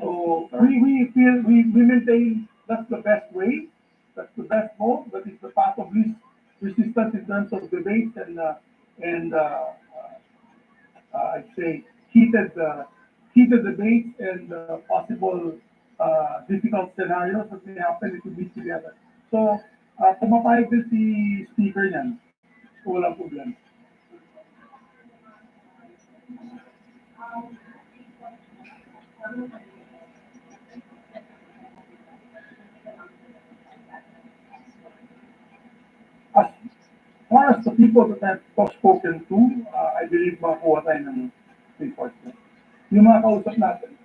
D: So we feel we maintain that's the best way, that's the best vote, but it's the path of least resistance in terms of debate and I'd say heated debate and possible difficult scenarios that may happen if we meet together. So pumapayag din si speaker niyan, so walang problema. As far as the people that I've spoken to, I believe makuha tayo ng reinforcement. Yung mga kausap natin,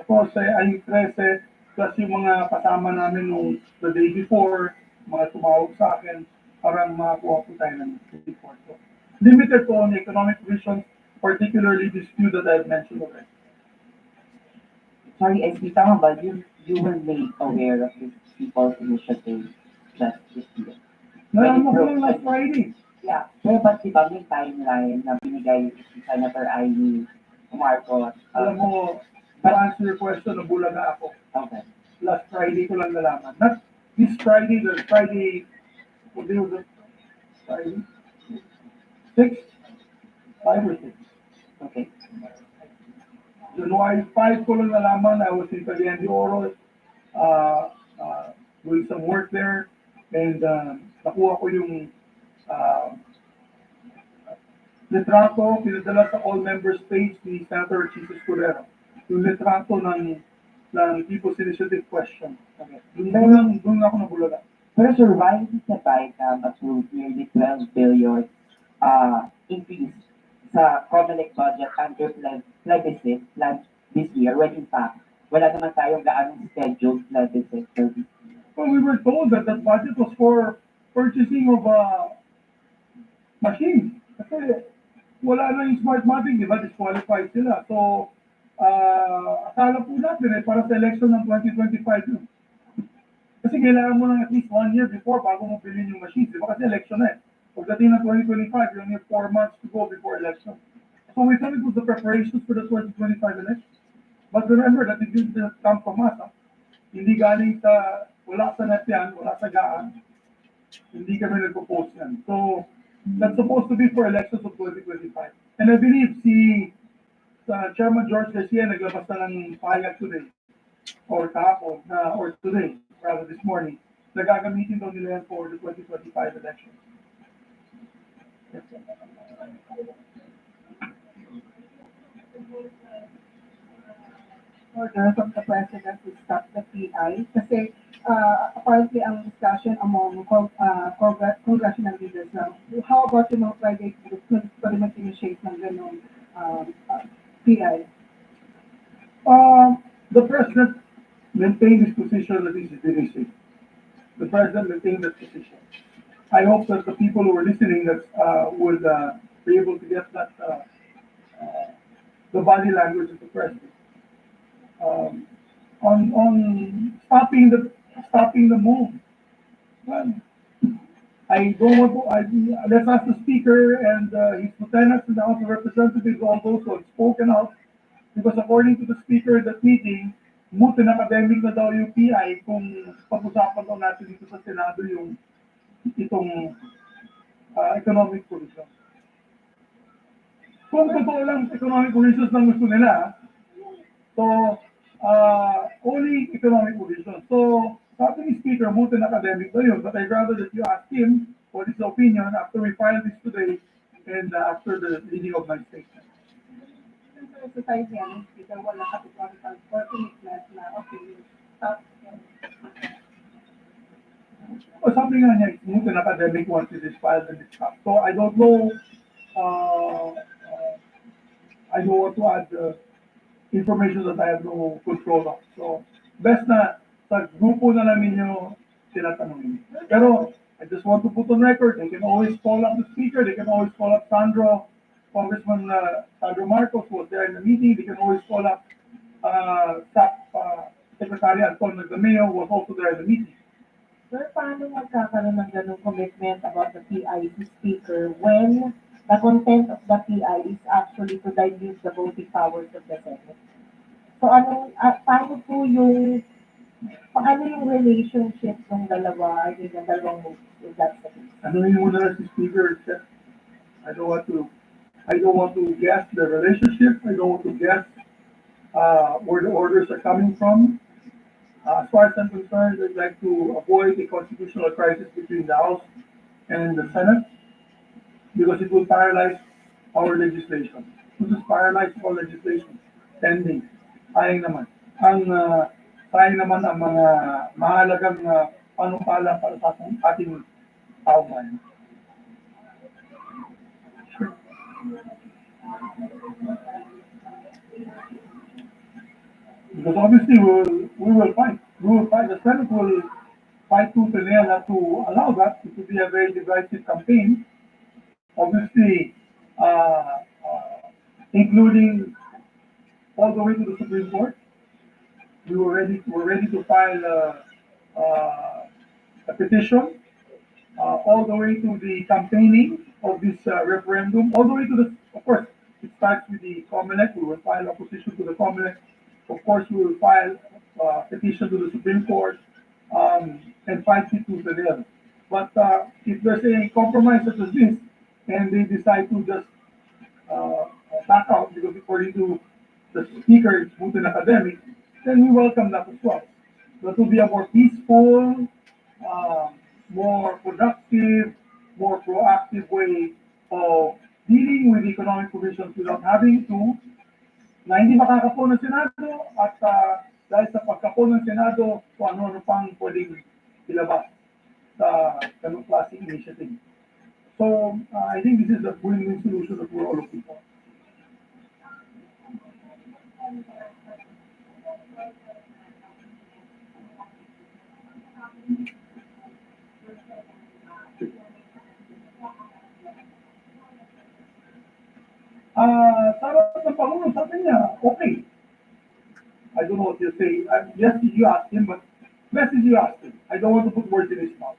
D: 14 ay 13, plus yung mga kasama namin nung the day before, mga tumawag sa akin, parang makakuha po tayo ng reinforcement. Limited po on economic vision, particularly this few that I've mentioned already.
E: Sorry, SP, tama ba? You were made aware of this people's initiative just this year?
D: Nalaman ko lang last Friday.
E: Yeah. Pero ba't di ba may timeline na binigay si Senator Amy Marcos?
D: Alam mo, to answer your question, nabulan na ako.
E: Okay.
D: Last Friday ko lang nalaman. Not this Friday, the Friday, what day was it? Friday? 6? 5 or 6?
E: Okay.
D: January 5 ko lang nalaman. I was in Cagayan de Oro, doing some work there, and nakuha ko yung litrato, pinadala sa all members page ni Senator Jesus Cordero. Yung litrato ng People's Initiative question. Okay. Doon ako nabulaga.
E: Pero sir, why did the BICAM approve nearly 12 billion increase sa COMELEC budget under plebiscite plan this year, when in fact, wala naman tayong gaanong scheduled plebiscite for this year?
D: Well, we were told that that budget was for purchasing of machines. Kasi wala na yung smart mapping, di ba? Disqualified sila. So, akala po natin para sa election ng 2025 yun. Kasi kailangan mo lang at least 1 year before bago mo bilhin yung machines. Di ba? Kasi election na eh. Pagdating ng 2025, you only have 4 months to go before election. So we thought it was the preparations for the 2025 election. But remember that it didn't just come from us. Hindi galing sa, wala sa net yan, wala sa gaan. Hindi kami nagpo-post yan. So, that's supposed to be for elections of 2025. And I believe Chairman George Garcia naglabas na ng pahayag today, or kahapon, or today, rather this morning, na gagamitin daw nila yan for the 2025 elections.
F: Order from the President to stop the PI kasi apparently ang discussion among congressional leaders now, how about yung mga private groups na pwede mag-initiate ng ganun PI?
D: The President maintained his position that this is finishing. The President maintained that position. I hope that the people who are listening that would be able to get that the body language of the President. On stopping the move. Well, I don't want to. Let's ask the Speaker and his lieutenants and the House of Representatives, all those who have spoken out, because according to the Speaker at that meeting, mutin academic na daw yung PI kung pag-usapan daw natin dito sa Senado itong economic provisions. Kung totoo lang economic provisions lang gusto nila, so only economic provisions. So, sabi ni Speaker, mutin academic na yun, but I'd rather that you ask him what his opinion after we file this today and after the reading of my statement.
F: Society yan, Speaker, wala categorical or commitment na opinion. Stop.
D: O sabi nga niya, mutin academic once it is filed and it's stopped. So, I don't know, I don't want to add information that I have no control of. So, best na sa grupo na namin yung tinatanungin. Pero, I just want to put on record, they can always call up the Speaker, they can always call up Congressman Sandro Marcos, who was there in the meeting, they can always call up Secretary Anton Nagdameo, who was also there in the meeting.
E: Sir, paano magkakaroon ng ganung commitment about the PI to Speaker when the content of the PI is actually to dilute the voting powers of the Senate? So paano yung relationship ng dalawa, ng dalawang moves, if that's the case?
D: Ano yung muna si Speaker said? I don't want to guess the relationship. I don't want to guess where the orders are coming from. As far as I'm concerned, I'd like to avoid a constitutional crisis between the House and the Senate because it will paralyze our legislation. It will just paralyze all legislation pending. Sayang naman. Sayang naman ang mga mahalagang panukala para sa ating taong. Because obviously we will fight. The Senate will fight tooth and nail not to allow that. It will be a very divisive campaign. Obviously, including all the way to the Supreme Court. We're ready to file a petition all the way to the campaigning of this referendum, all the way to of course, it starts with the COMELEC. We will file a petition to the COMELEC. Of course, we will file a petition to the Supreme Court and fight it to the nail. But if there's a compromise such as this, and they decide to just back out because according to the Speaker, it's Putin academic, then we welcome that as well. That will be a more peaceful, more productive, more proactive way of dealing with economic provisions without having to na hindi makakapo ng Senado at dahil sa pagkapo ng Senado kung ano-ano pang pwedeng ilabas sa ganung klaseng initiative. So, I think this is the win-win solution that we're all looking for. Sarap ng Pangulo, sabi niya, okay. I don't know what you say. Yes, you asked him, but best is you asked him. I don't want to put words in his mouth.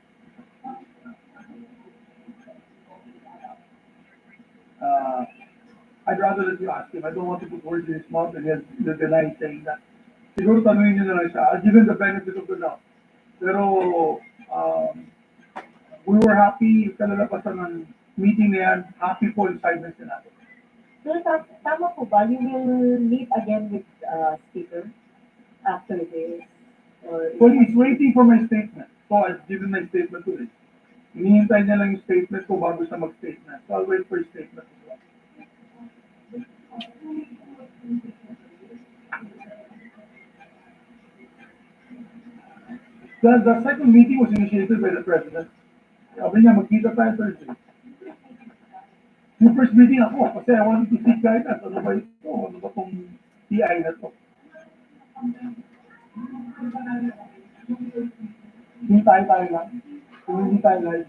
D: I'd rather that you ask him. I don't want to put words in his mouth and he'll deny saying that. Siguro tanungin niyo na lang siya. I'll give him the benefit of the doubt. Pero, we were happy, kalalapasan ng meeting na yan, happy po inside ng Senado.
F: Sir, tama po ba? You will meet again with Speaker after this? Or
D: Well, he's waiting for my statement. So, I've given my statement to him. Hinihintay niya lang yung statement ko bago siya mag-statement. So, I'll wait for his statement as well. The second meeting was initiated by the President. Sabi niya, magkita tayo Thursday. Yung first meeting ako, kasi I wanted to seek guidance. Ano ba ito? Ano ba itong TI na ito? Hindi tayo lang. Kung hindi tayo live.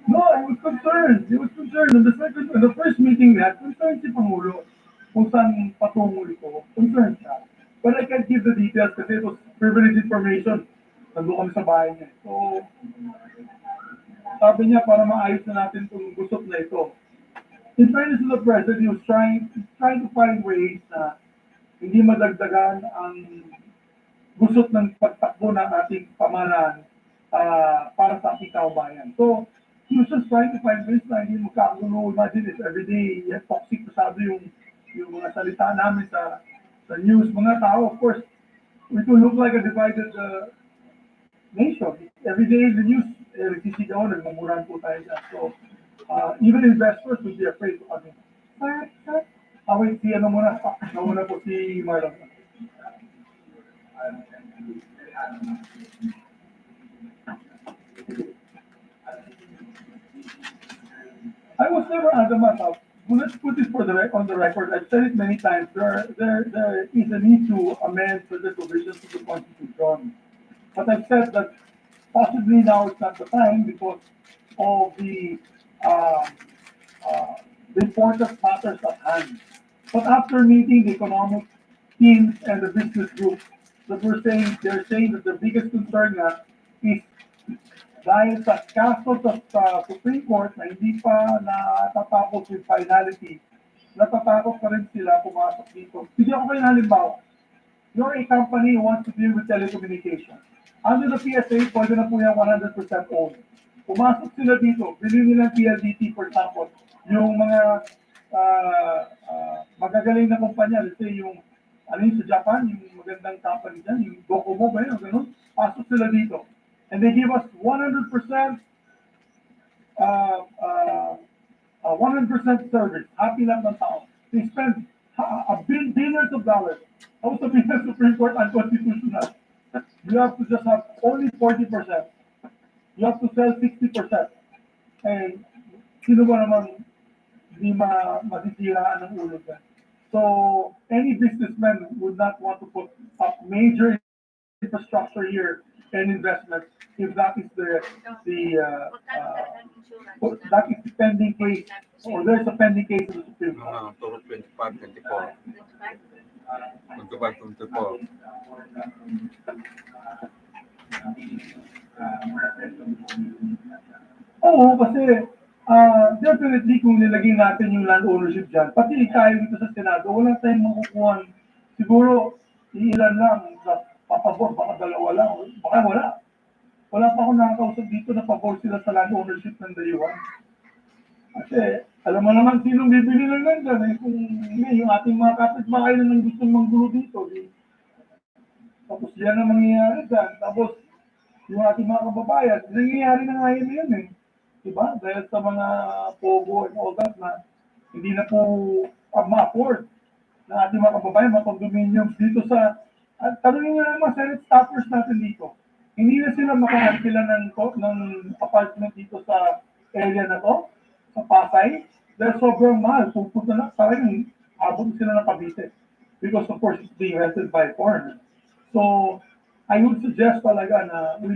D: No, I was concerned. He was concerned. In the first meeting we had, concerned si Pangulo kung saan patungo ito. Concerned siya. But I can't give the details kasi it was privileged information. Nandun kami sa bahay niya. So, sabi niya para maayos na natin itong gusot na ito. In fairness to the President, he was trying to find ways na hindi madagdagan ang gusot ng pagtakbo ng ating pamahalaan para sa ating kaubayan. So, he was just trying to find ways na hindi magkakagulo. Imagine it, every day, toxic masyado yung mga salita namin sa news. Mga tao, of course, it will look like a divided nation. Every day in the news, nagsisigaw, nagmumurahan po tayo dyan. So, even investors would be afraid to come in.
F: Sir,
D: Wait, si ano muna, nauna po si Marlon. I was never adamant of, well, let's put this on the record. I've said it many times. There is a need to amend certain provisions of the Constitution. But I've said that possibly now it's not the time because of the important matters at hand. But after meeting the economic teams and the business groups, they're saying that the biggest concern na is dahil sa kaso sa Supreme Court na hindi pa natatapos with finality, natatakot pa rin sila pumasok dito. Sige ako kayo halimbawa. You're a company who wants to deal with telecommunications. Under the PSA, pwede na po yan 100% owned. Pumasok sila dito, bilhin nilang PLDT for example, yung mga magagaling na kumpanya, let's say yung sa Japan, yung magandang company dyan, yung Docomo ba yun, ganun, pasok sila dito. And they give us 100% 100% service. Happy lang ng tao. They spend billions of dollars. Tapos sabihin ng Supreme Court unconstitutional. You have to just have only 40%. You have to sell 60%. And sino ba naman hindi masisiraan ng ulo dyan? So, any businessman would not want to put up major infrastructure here and investments if that is that is the pending case or there's a pending case in the Supreme Court.
A: 25, 24. 25, 24.
D: Oo, kasi definitely kung nilagay natin yung land ownership dyan, pati tayo dito sa Senado, wala tayong makukuha. Siguro, iilan lang sa papabor, baka dalawa lang, baka wala. Wala pa ako nakakausap dito na pabor sila sa land ownership ng dayuhan. Kasi, alam mo naman sinong bibili lang lang dyan, kung yung ating mga kapitbahay na nang gustong manggulo dito, tapos yan ang mangyayari dyan. Tapos, yung ating mga kababayan, nangyayari na nga yun eh. Diba? Dahil sa mga pogo and all that na hindi na po ma-afford na ating mga kababayan, mga condominiums dito sa, at tanongin nyo naman, Senate staffers natin dito. Hindi na sila makakantila ng apartment dito sa area na to, sa Pasay, dahil sobrang mahal. Pupunta na, parang abot sila ng Cavite. Because of course, it's being rented by foreigners. So, I would suggest talaga na we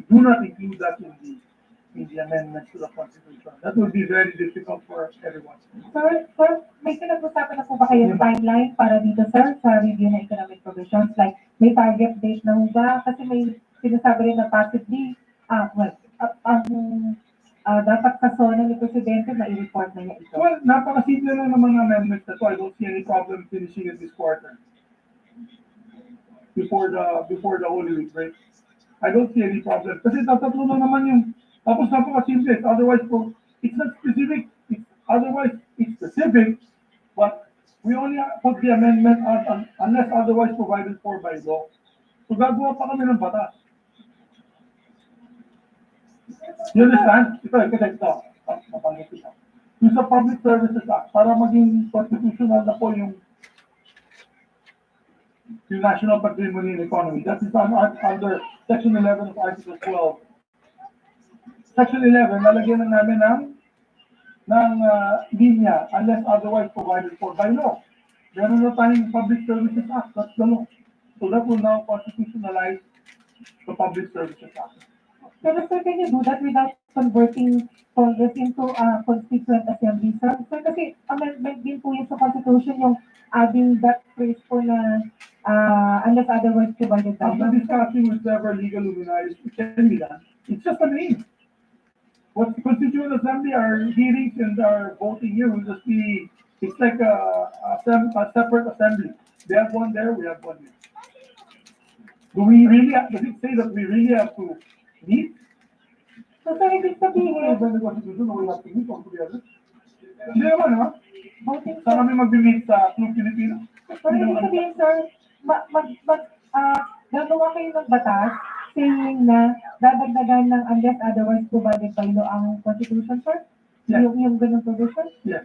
D: do not include that in the amendments to the Constitution. That would be very difficult for everyone.
F: Sir, may pinag-usapan na po ba kayong timeline para dito, sir, sa review ng economic provisions? Like, may target date na ba? Kasi may sinasabi rin na possibly, dapat kasona ni Presidente na i-report na niya ito.
D: Well, napakasimple lang naman ng amendments na to. I don't see any problem finishing it this quarter. Before the Holy Week break. I don't see any problem. Kasi tatatlo na naman yung, tapos napakasimple. Otherwise, it's not specific. Otherwise, it's specific, but we only put the amendment out unless otherwise provided for by law. So gagawa pa kami ng batas. You understand? Ito. Napanggit ito. Yung sa Public Services Act, para maging constitutional na po yung National Patrimony and Economy. That is under Section 11 of Article 12. Section 11, lalagyan na namin ng linya unless otherwise provided for by law. Meron na tayong Public Services Act, that's the law. So that will now constitutionalize the Public Services Act.
F: Pero sir, can you do that without converting Congress into a constituent assembly, sir? Sir, kasi amendment din po yun sa Constitution yung adding that phrase po na unless otherwise provided by law.
D: After discussing with several legal luminaries, it can be done. It's just a name. What the Constituent Assembly, our hearings and our voting here will just be, it's like a separate assembly. They have one there, we have one here. Does it say that we really have to meet?
F: So sir, ibig sabihin,
D: When the Constitution, we have to meet all together. Hindi naman, ha?
F: voting
D: Saan kami mag-meet sa Club Pilipinas?
F: Pero ibig sabihin, sir, gagawa kayo ng batas saying na dadagdagan ng unless otherwise provided by law ang Constitution, sir?
D: Yes.
F: Yung ganung provision?
D: Yes.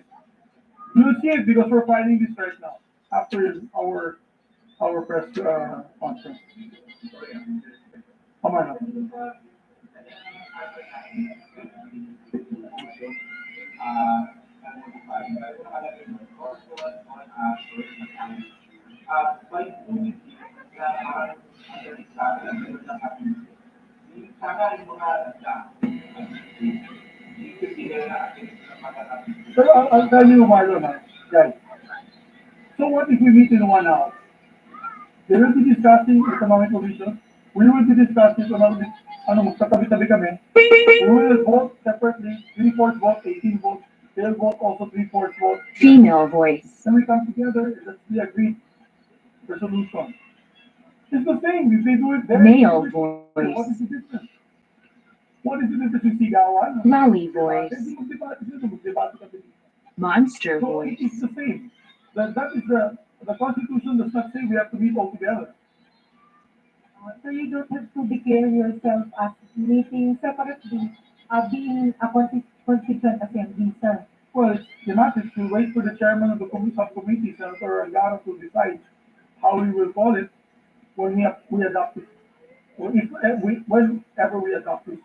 D: You'll see it because we're filing this right now after our press conference. Come on. Pero I'll tell you, Marlon, guys. So what if we meet in 1 hour? They will be discussing economic provisions. We will be discussing magtatabi-tabi kami. We will vote separately, 3/4 vote, 18 votes. They'll vote also 3/4 vote.
B: Female voice.
D: Then we come together, let's be agreed resolution. It's the same, if they do it there.
B: Male
D: What is
B: voice.
D: the difference? What is the difference with sigawan?
B: Lolly voice.
D: Hindi magdebate sila, magdebate kami.
B: Monster
D: So
B: voice.
D: it's the same. That is the Constitution does not say we have to meet all together.
F: So you don't have to declare yourself as meeting separately, being a constituent assembly, sir.
D: Well, thematic, we wait for the chairman of the subcommittee, Senator Algaro, to decide how we will call it when we adopt it. Or whenever we adopt this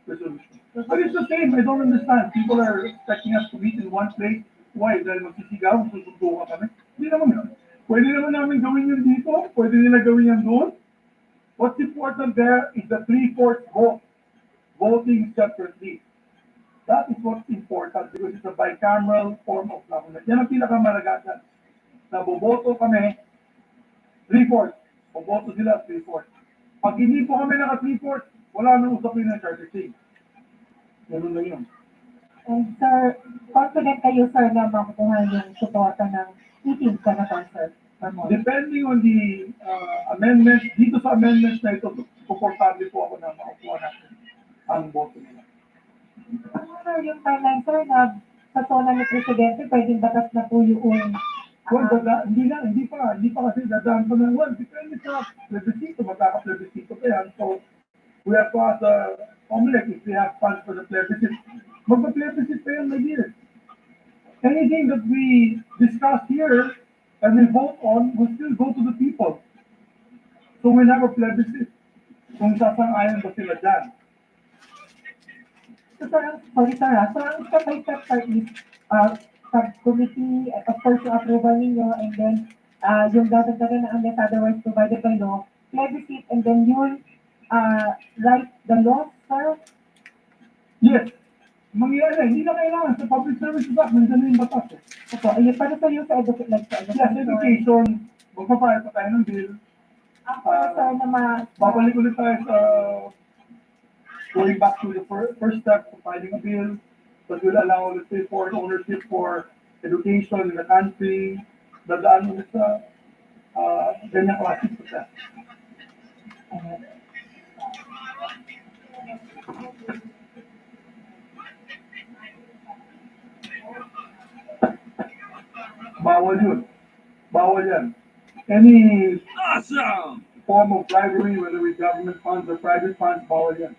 D: resolution. But it's the same, I don't understand. People are expecting us to meet in one place. Why? Dahil magsisigaw, susundukan kami. Hindi naman yun. Pwede naman namin gawin yun dito, pwede nila gawin yan doon. What's important there is the 3/4 vote, voting separately. That is what's important because it's a bicameral form of government. Yan ang pinakamalagasan. Naboboto kami, 3/4. Boboto sila, 3/4. Pag hindi po kami naka 3/4, wala nang usapin ng charter change. Ganun lang yun.
F: And sir, confident kayo, sir, na makukuha yung suporta ng 18 senators, sir?
D: Depending on the amendments, dito sa amendments na ito, komportable po ako na makukuha natin ang boto nila.
F: Ano, sir, yung timeline, sir, na sa zona ni Presidente, pwedeng batas na po yung
D: Well, hindi pa kasi dadaan pa ng depende sa plebiscito, magkaka-plebiscito pa yan. So, we have to ask COMELEC if we have funds for the plebiscite. Magpa-plebiscite pa yan na year. Anything that we discuss here and we vote on will still go to the people. So, we never plebiscite kung sasang-ayon ba sila dyan.
F: So, sir, sorry, sir, so ang step-by-step, sir, is subcommittee, of course, yung approval ninyo, and then yung dadagdagan na unless otherwise provided by law, plebiscite, and then you'll write the law, sir?
D: Yes. Mangyayari, hindi na kailangan sa public services act, nandiyan na yung batas.
F: Opo, ayun, para sa yung sa education,
D: Yes, education, magpapayat pa tayo ng bill.
F: After, sir, na
D: Babalik ulit tayo sa going back to the first step of filing a bill that will allow, let's say, foreign ownership for education in the country, dadaan ulit sa ganyang klaseng proses. Bawal yun. Bawal yan. Any
A: Awesome!
D: form of bribery, whether with government funds or private funds, bawal yan.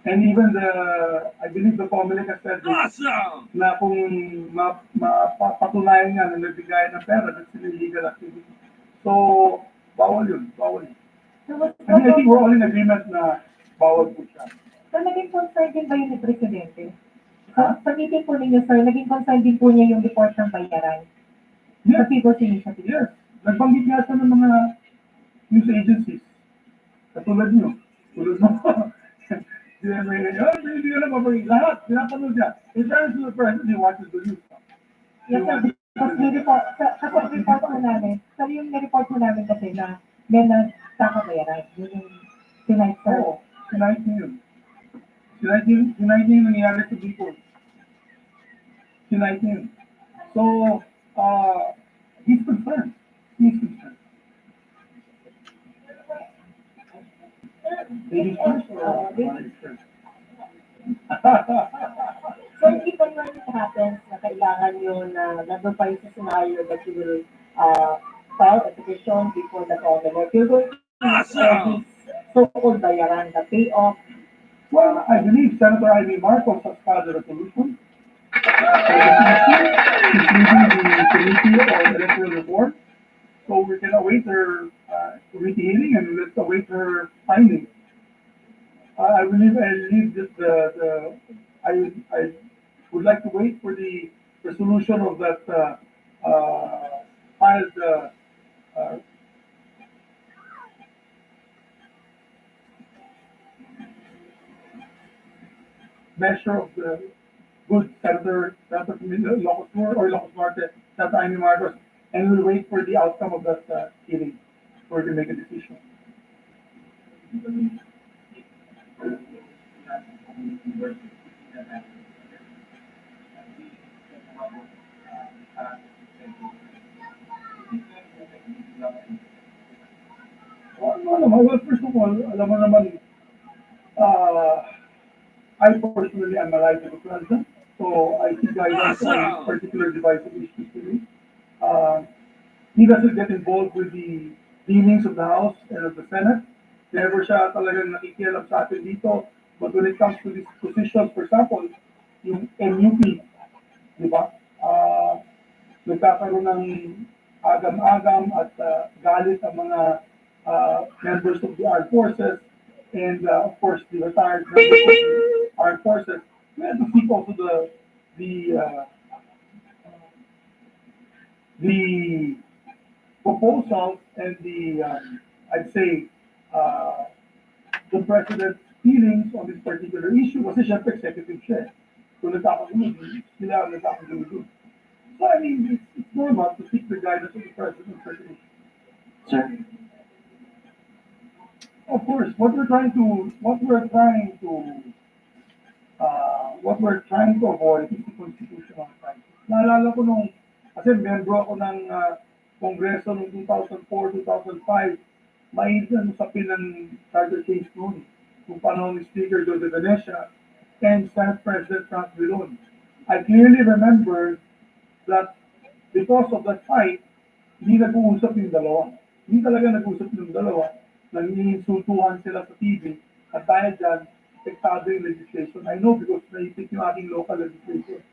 D: And even I believe the Comelec has said this,
A: Awesome!
D: na kung mapatunayan nga na nagbigay ng pera, that's an illegal activity. So, bawal yun. Bawal yun.
F: So, what's
D: I mean, I think we're all in agreement na bawal po siya.
F: So, naging concern din ba yun ni Presidente? So,
D: Ha?
F: sa meeting po ninyo, sir, naging concern din po niya yung report ng bayaran sa
D: Yes,
F: People's Initiative.
D: yes. Nagbanggit nga siya ng mga news agencies. Katulad nyo. Tulad mo. Hindi na mabagay. Lahat, pinapanood niya. In fairness to the president, he watches the news.
F: Yes, sir, because yung report, sa report po namin, sir, yung report po namin kasi na may nagkakabayaran. Yun yung tonight, sir.
D: Oo, tonight niya yun. Tonight niya yung nangyayari sa people. Tonight niya yun. So, he's concerned. He's concerned. Ladies first or ladies first?
E: So, if and when it happens na kailangan nyo na nandun pa yung sa scenario that you will file a petition before the government, you're going to use
A: Awesome!
E: this so-called bayaran, the payoff.
D: Well, I believe Senator Ivy Marcos has filed a resolution. She's leading the Committee on Electoral Reform. So we can await her committee hearing and let's await her findings. I believe just I would like to wait for the resolution of that filed measure of the good Senator Locos Norte, Senator Amy Marcos, and we'll wait for the outcome of that hearing before we make a decision. Well, first of all, alam mo naman, I personally am allied to the president, so I see guidance on particular divisive issues to me. He doesn't get involved with the dealings of the House and of the Senate. Never siya talagang nakikialam sa atin dito. But when it comes to these positions, for example, yung MUP, di ba? Nagkakaroon ng agam-agam at galit ang mga members of the armed forces and of course the retired members of the armed forces. We had to seek also the proposals and the I'd say the president's feelings on this particular issue kasi syempre executive siya. So nagkakagulo, sila ang nagkakagulo. So I mean, it's normal to seek the guidance of the president on certain issues.
G: Sir,
D: Of course, what we're trying to avoid is the constitutional crisis. Naalala ko nung, kasi membro ako ng Kongreso noong 2004, 2005, may usapin ng charter change noon, kung panahon ni Speaker Joe de Venecia and Senate President Frank Dillon. I clearly remember that because of that fight, hindi nag-uusap yung dalawa. Hindi talaga nag-uusap yung dalawa. Nangiinsultuhan sila sa TV at dahil dyan, apektado yung legislation. I know because naipit yung aking local legislation.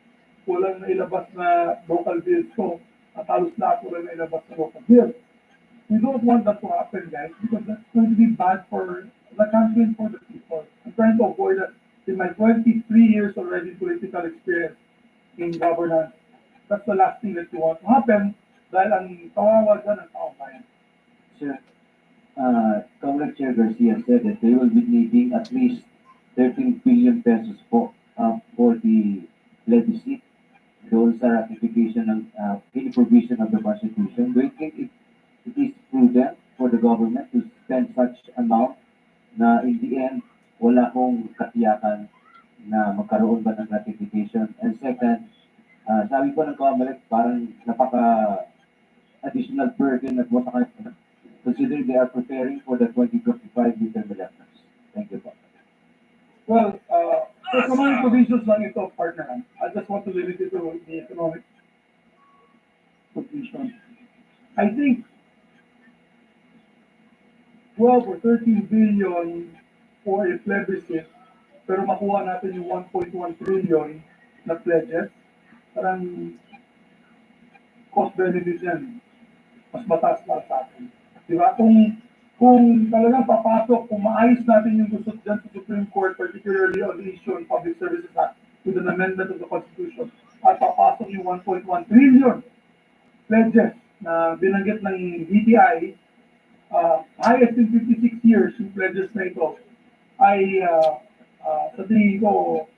D: Walang nailabas na local bills ko at halos lahat walang nailabas na local bills. We don't want that to happen, guys, because that's going to be bad for the country and for the people. I'm trying to avoid that. In my 23 years already political experience in governance, that's the last thing that you want to happen dahil ang kawawa dyan ang taong bayan.
G: sir, Comrade Chair Garcia said that they will be needing at least 13 billion pesos for the legacy, those are ratification of any provision of the Constitution. Do you think it is prudent for the government to spend such amount na in the end wala akong katiyakan na magkaroon ba ng ratification. And second, sabi ko ng Comelec, parang additional burden at sa kanila, considering they are preparing for the 2025 midterm elections. Thank you po.
D: Well, so economic provisions lang ito, partner. I just want to limit it to the economic provision. I think 12 or 13 billion for a plebiscite, pero makuha natin yung 1.1 trillion na pledges, parang cost benefit yan. Mas mataas na sa atin. Di ba? Kung talagang papasok, kung maayos natin yung gusto dyan sa Supreme Court, particularly on the issue on Public Services Act, with an amendment of the Constitution, at papasok yung 1.1 trillion pledges na binanggit ng DTI, highest in 56 years yung pledges na ito, ay sa tingin ko,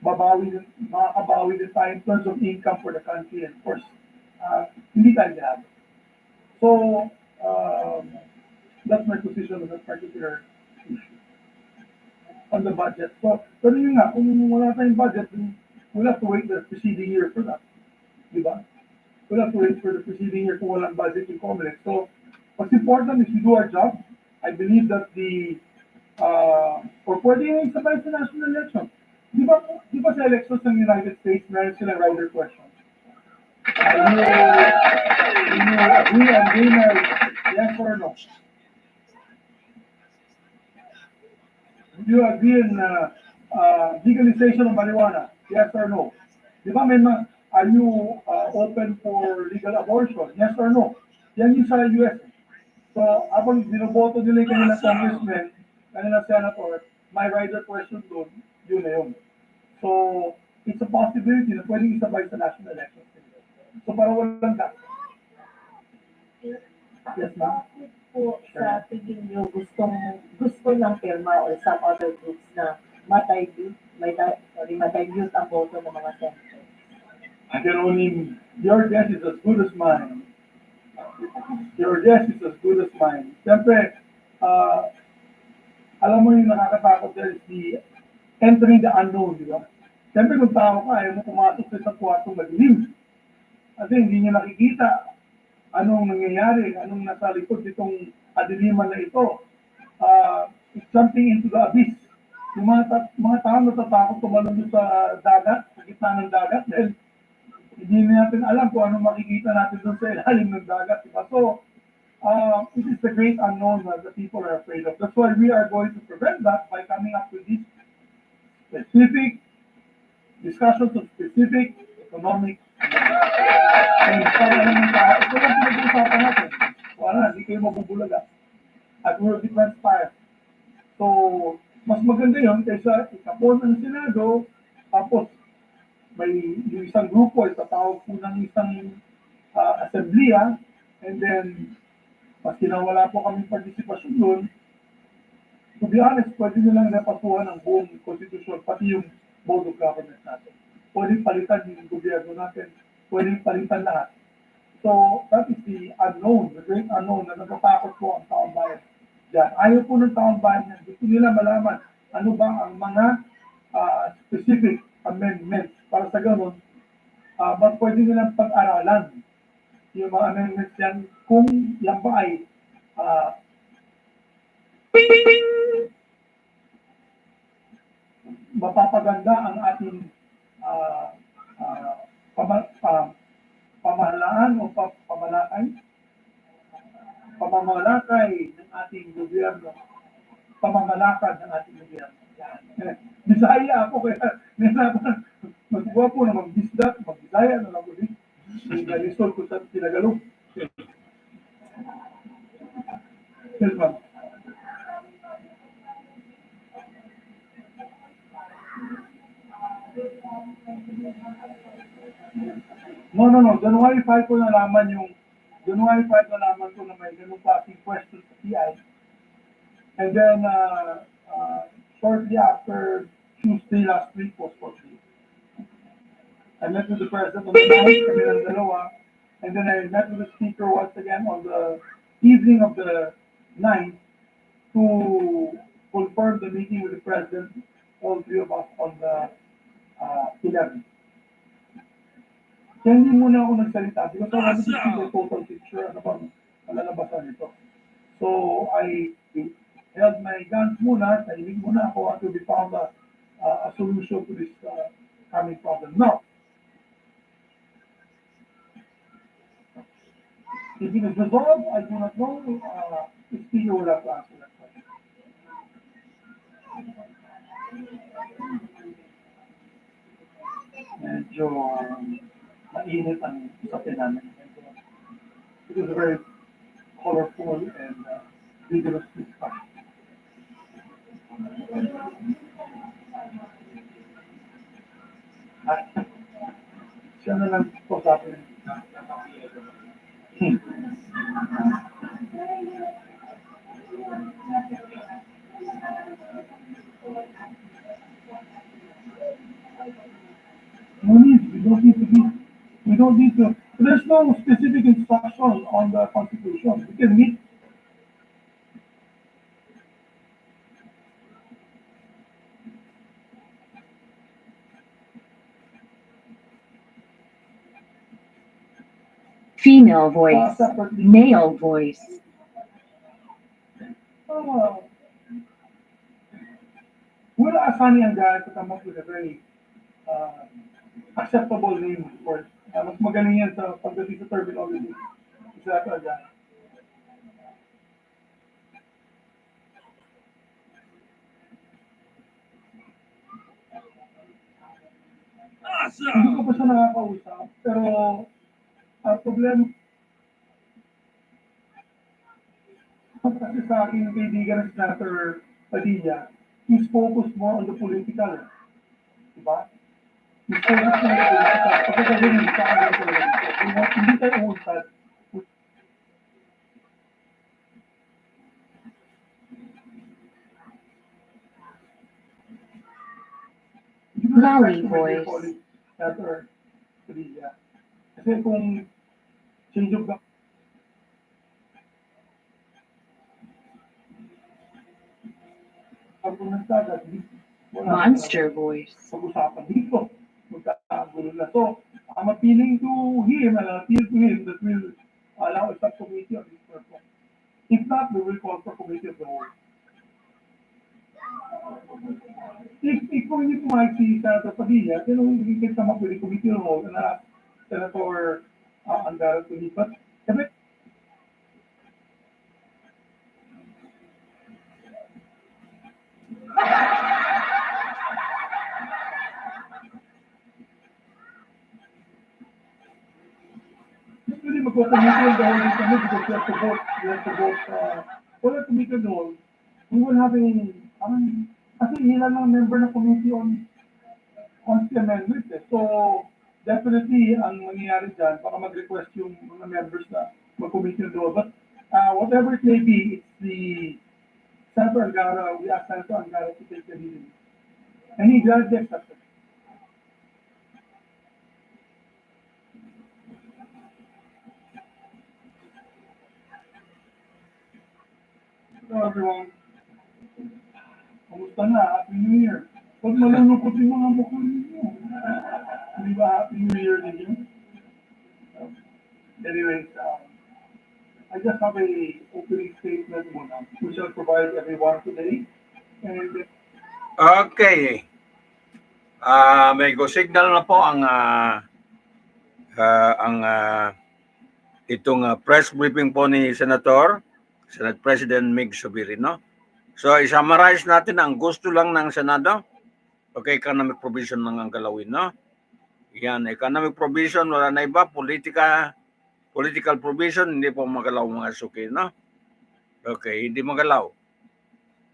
D: makakabawi din tayo in terms of income for the country, and of course, hindi tayo lahat. So, that's my position on that particular issue. On the budget. So, pero yun nga, kung wala tayong budget, we'll have to wait the preceding year for that. Diba? We'll have to wait for the preceding year kung walang budget in Comelec. So, what's important is we do our job. I believe that or pwede yung sabay sa national election. Di ba sa elections ng United States, meron silang rider questions? You agree on winner, yes or no? Do you agree in legalization of marijuana, yes or no? Di ba are you open for legal abortion, yes or no? Yan yung sa US. So, habang binoboto nila yung kanila congressman, kanila senator, may rider question doon, yun na yun. So, it's a possibility na pwedeng isabay sa national elections. So, para walang gasto. Yes, ma'am?
H: Bakit po sa tingin nyo gusto ng firma or some other groups na matay-mute ang boto ng mga senators?
D: I can only, your guess is as good as mine. Your guess is as good as mine. Siyempre, alam mo yung nakakatakot there is the entering the unknown, di ba? Siyempre, kung tao ka, ayaw mo pumasok sa isang kwartong madilim. Kasi hindi niya nakikita anong nangyayari, anong nasa likod itong kadiliman na ito. It's jumping into the abyss. Yung mga tao natatakot tumalon sa dagat, sa gitna ng dagat, dahil hindi natin alam kung anong makikita natin doon sa ilalim ng dagat. Diba? So, it is the great unknown that the people are afraid of. That's why we are going to prevent that by coming up with these specific discussions of specific economic and para naman tayo, ito lang pinag-uusapan natin. Wala, hindi kayo mabubulaga. At we'll be transparent. So, mas maganda yun kaysa ikapon ng Senado, tapos may yung isang grupo, itatawag po ng isang assemblea, and then, maski na wala po kami participation doon, to be honest, pwede nilang napasuhan ang buong konstitusyon, pati yung mode of government natin. Pwede palitan yung gobyerno natin, pwede palitan lahat. So, that is the unknown, the great unknown na natatakot po ang taong bayan. Diyan. Ayaw po ng taong bayan yan. Gusto nila malaman ano ba ang mga specific amendments para sa ganun, but pwede nilang pag-aralan yung mga amendments yan kung yan ba ay mapapaganda ang ating pamahalaan o pamamalakay ng ating gobyerno, pamamalakad ng ating gobyerno. Bisaya ako, kaya magkuha po na mag-bisda, mag-bisaya na lang ulit. Nag-listol ko sa Tinagalog. Yes, ma'am. No. January 5 ko nalaman ko na may ganun klaseng question sa PI. And then, shortly after Tuesday last week was Tuesday. I met with the president on the night, kami ng dalawa, and then I met with the speaker once again on the evening of the night to confirm the meeting with the president, all three of us on the 11th. Kaya hindi muna ako nagsalita because I wanted to see the total picture, ano bang malalabasan nito. So I held my guns muna, tahimik muna ako until we found a solution to this coming problem. Now, if it is resolved, I do not know, the speaker will have to answer that question. Medyo mainit ang usapin namin. It is a very colorful and vigorous discussion. Siya na lang po sa akin. No need, we don't need to, there's no specific instruction on the Constitution. We can meet.
B: Female voice.
D: Separately.
B: Male voice.
D: We'll assign a guy to come up with a very acceptable name for it. Mas magaling yan sa pagdating sa terminology. Isa ka guy. Hindi ko pa siya nakakausap, pero ang problema kasi sa aking kaibigan ng Senator Padilla, he's focused more on the political. Diba? He's focused more on the political. Pagkagabi ng sa akin talaga. Hindi tayo umusad.
B: Lolly voice.
D: Senator Padilla. Kasi kung change of government,
B: Monster voice.
D: pag-usapan dito. Magkakagulo na. So, I'm appealing to him and I appeal to him that will allow a subcommittee on this purpose. If not, we will call for committee of the whole. If kung hindi pumayag si Senator Padilla, then we can come up with a committee of the whole and ask Senator Angara to leave. But really magko-committee of the whole dito kami because we have to vote. We have to vote. Wala committee of the whole. We will have a, kasi ilan lang member ng committee on the amendment. So, definitely, ang mangyayari dyan, baka mag-request yung mga members na mag-committee of the whole. But whatever it may be, it's the Senator Angara, we ask Senator Angara to take the lead. And he gladly accepted. Hello everyone. Kamusta na? Happy New Year. Huwag malulungkot yung mga mukha ninyo. Hindi ba Happy New Year ninyo? Anyways, I just have a opening statement muna, which I'll provide everyone today. And
A: Okay. May go signal na po ang itong press briefing po ni Senate President Mig Subirino. So, i-summarize natin ang gusto lang ng Senado. Okay, economic provision lang ang galawin, no? Yan, economic provision, wala na iba. Political provision, hindi po magalaw mga suki, no? Okay, hindi magalaw.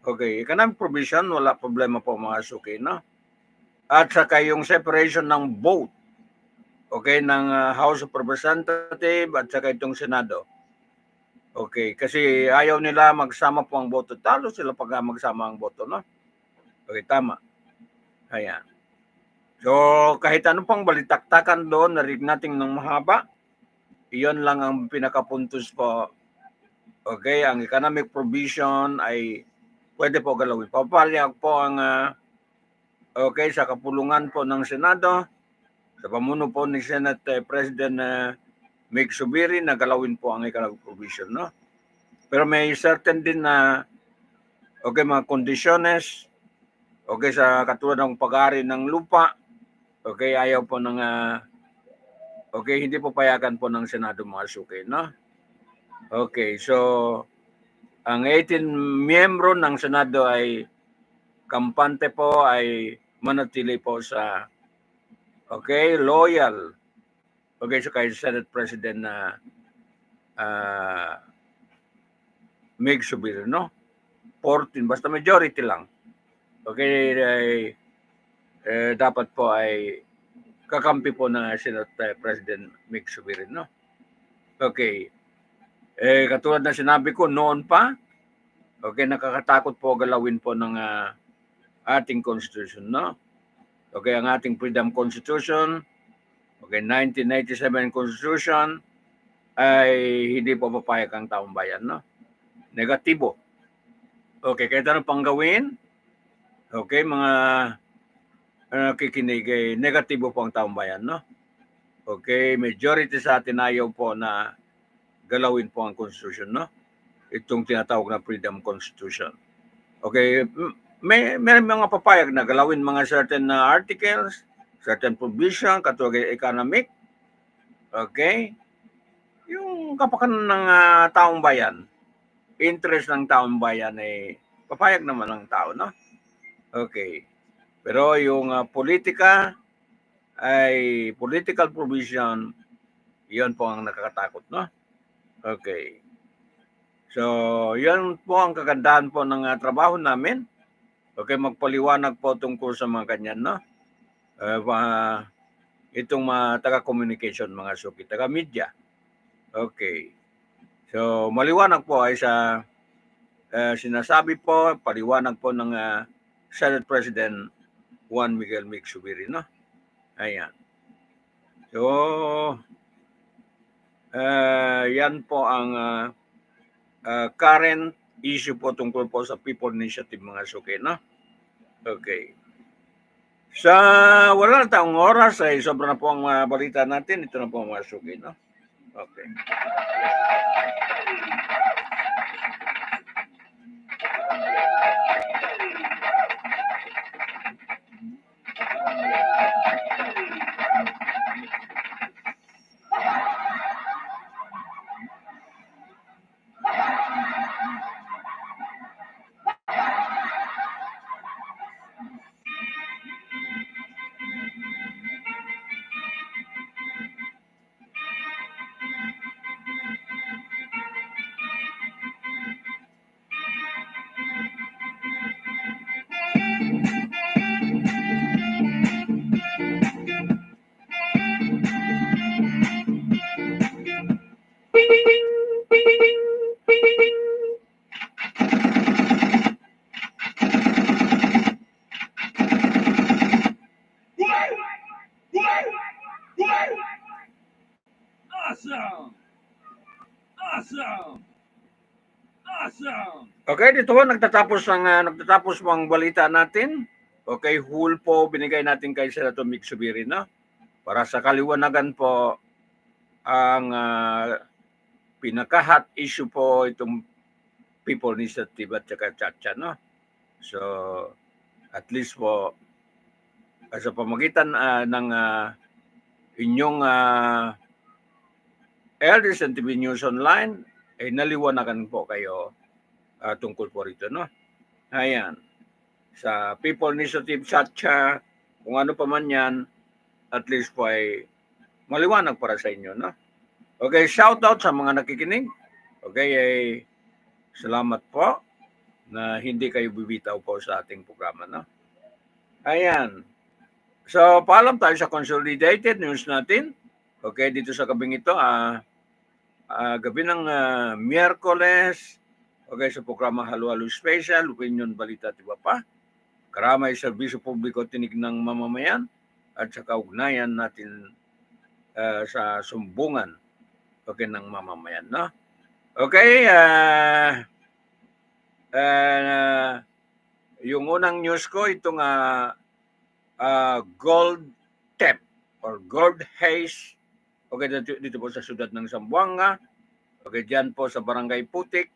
A: Okay, economic provision, wala problema po mga suki, no? At saka yung separation ng vote, okay, ng House of Representatives at saka itong Senado. Okay, kasi ayaw nila magsama po ang boto. Talo sila pag magsama ang boto, no? Okay, tama. Ayan. So, kahit ano pang balitaktakan doon, narinig natin ng mahaba, iyon lang ang pinakapuntos po. Okay, ang economic provision ay pwede po galawin. Papayag po ang okay, sa kapulungan po ng Senado, sa pamuno po ni Senate President Mig Subiri, na galawin po ang economic provision, no? Pero may certain din na okay, mga kondisyones, okay, sa katulad ng pag-ari ng lupa, okay, ayaw po ng okay, hindi po payagan po ng Senado mga suki, no? Okay, so ang 18 miyembro ng Senado ay kampante po, ay manatili po sa okay, loyal, okay, so kay Senate President na Mig Subiri, no? 14, basta majority lang. Okay, dapat po ay kakampi po na Senate President Mig Subiri, no? Okay. Katulad na sinabi ko noon pa, okay, nakakatakot po galawin po ng ating Constitution, no? Okay, ang ating Freedom Constitution, okay, 1997 Constitution, ay hindi po papayag ang taong bayan, no? Negatibo. Okay, kahit ano pang gawin, okay, mga nakikinig, negatibo po ang taong bayan, no? Okay, majority sa atin ayaw po na galawin po ang Constitution, no? Itong tinatawag na Freedom Constitution. Okay, may mga papayag na galawin mga certain articles, certain provision, katulad economic, okay? Yung kapakanan ng taong bayan, interest ng taong bayan ay papayag naman ng tao, no? Okay. Pero yung politika ay political provision, yun po ang nakakatakot, no? Okay. So, yan po ang kagandahan po ng trabaho namin. Okay, magpaliwanag po tungkol sa mga ganyan, no? Itong mga taga-communication, mga suki, taga-media. Okay. So, maliwanag po ay sa sinasabi po, paliwanag po ng Senate President Juan Miguel Mig Subiri, no? Ayan. So, yan po ang current issue po tungkol po sa People Initiative, mga suki, no? Okay. Sa wala na taong oras ay sobra na po ang balita natin. Ito na po ang mga suki, no? Okay. Okay, dito po nagtatapos po ang balita natin. Okay, whole po binigay natin kay Senator Mig Subiri, no? Para sa kaliwanagan po ang pinaka-hot issue po itong People Initiative at saka Chacha, no? So, at least po sa pamagitan ng inyong ADLSNTV News Online, ay naliwanagan po kayo tungkol po rito, no? Ayan. Sa People Initiative, Chacha, kung ano pa man yan, at least po ay maliwanag para sa inyo, no? Okay, shout out sa mga nakikinig. Okay, ay salamat po na hindi kayo bibitaw po sa ating programa, no? Ayan. So, paalam tayo sa Consolidated News natin. Okay, dito sa gabing ito, gabi ng Miyerkules, okay, sa programa Halo-Halo Special, Opinion, Balita at iba pa. Karamay serbisyo publiko tinig ng mamamayan at sa kaugnayan natin sa sumbungan, okay, ng mamamayan, no? Okay, Yung unang news ko, itong gold theft or gold haze. Okay, dito po sa siyudad ng Zamboanga. Okay, dyan po sa Barangay Putik.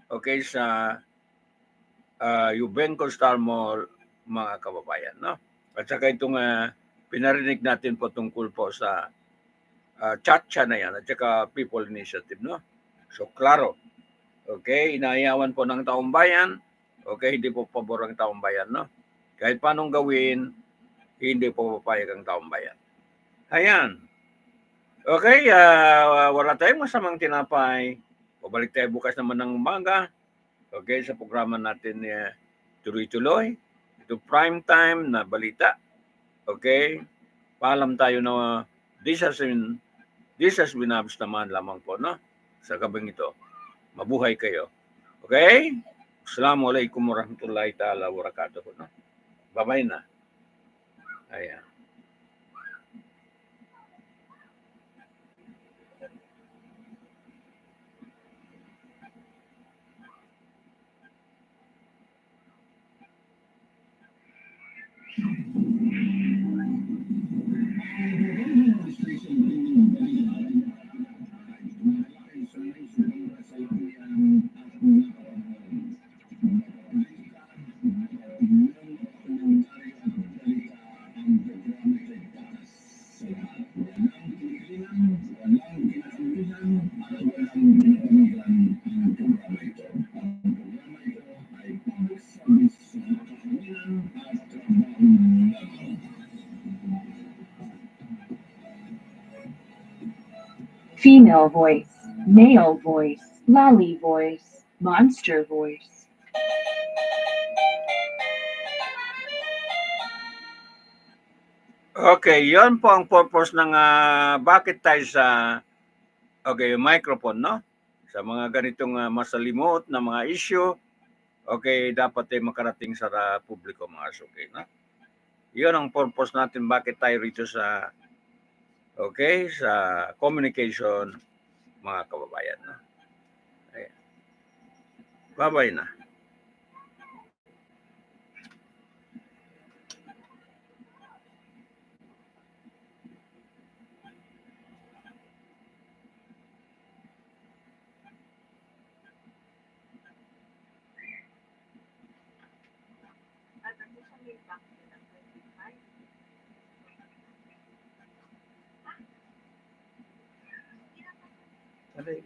A: Okay, sa Yubenco Star Mall, mga kababayan, no? At saka itong pinarinig natin po tungkol po sa Chacha na yan at saka People Initiative, no? So, klaro. Okay, inaayawan po ng taong bayan. Okay, hindi po pabor ang taong bayan, no? Kahit paanong gawin, hindi po papayag ang taong bayan. Ayan. Okay, wala tayong masamang tinapay. Pabalik tayo bukas naman ng umaga. Okay, sa programa natin tuloy-tuloy. Ito prime time na balita. Okay, paalam tayo na this has been Abs naman lamang po, no? Sa gabing ito. Mabuhay kayo. Okay? Assalamualaikum warahmatullahi ta'ala wabarakatuh, no? Bye-bye na. Ayan.
B: Female voice, male voice, lolly voice, monster voice.
A: Okay, yon po ang purpose ng bakit tayo sa microphone, no? Sa mga ganitong masalimot na mga issue, okay, dapat ay makarating sa publiko, mga suki, no? Yon ang purpose natin bakit tayo rito sa sa communication, mga kababayan, no? Ayan. Bye-bye na.
H: At ano sa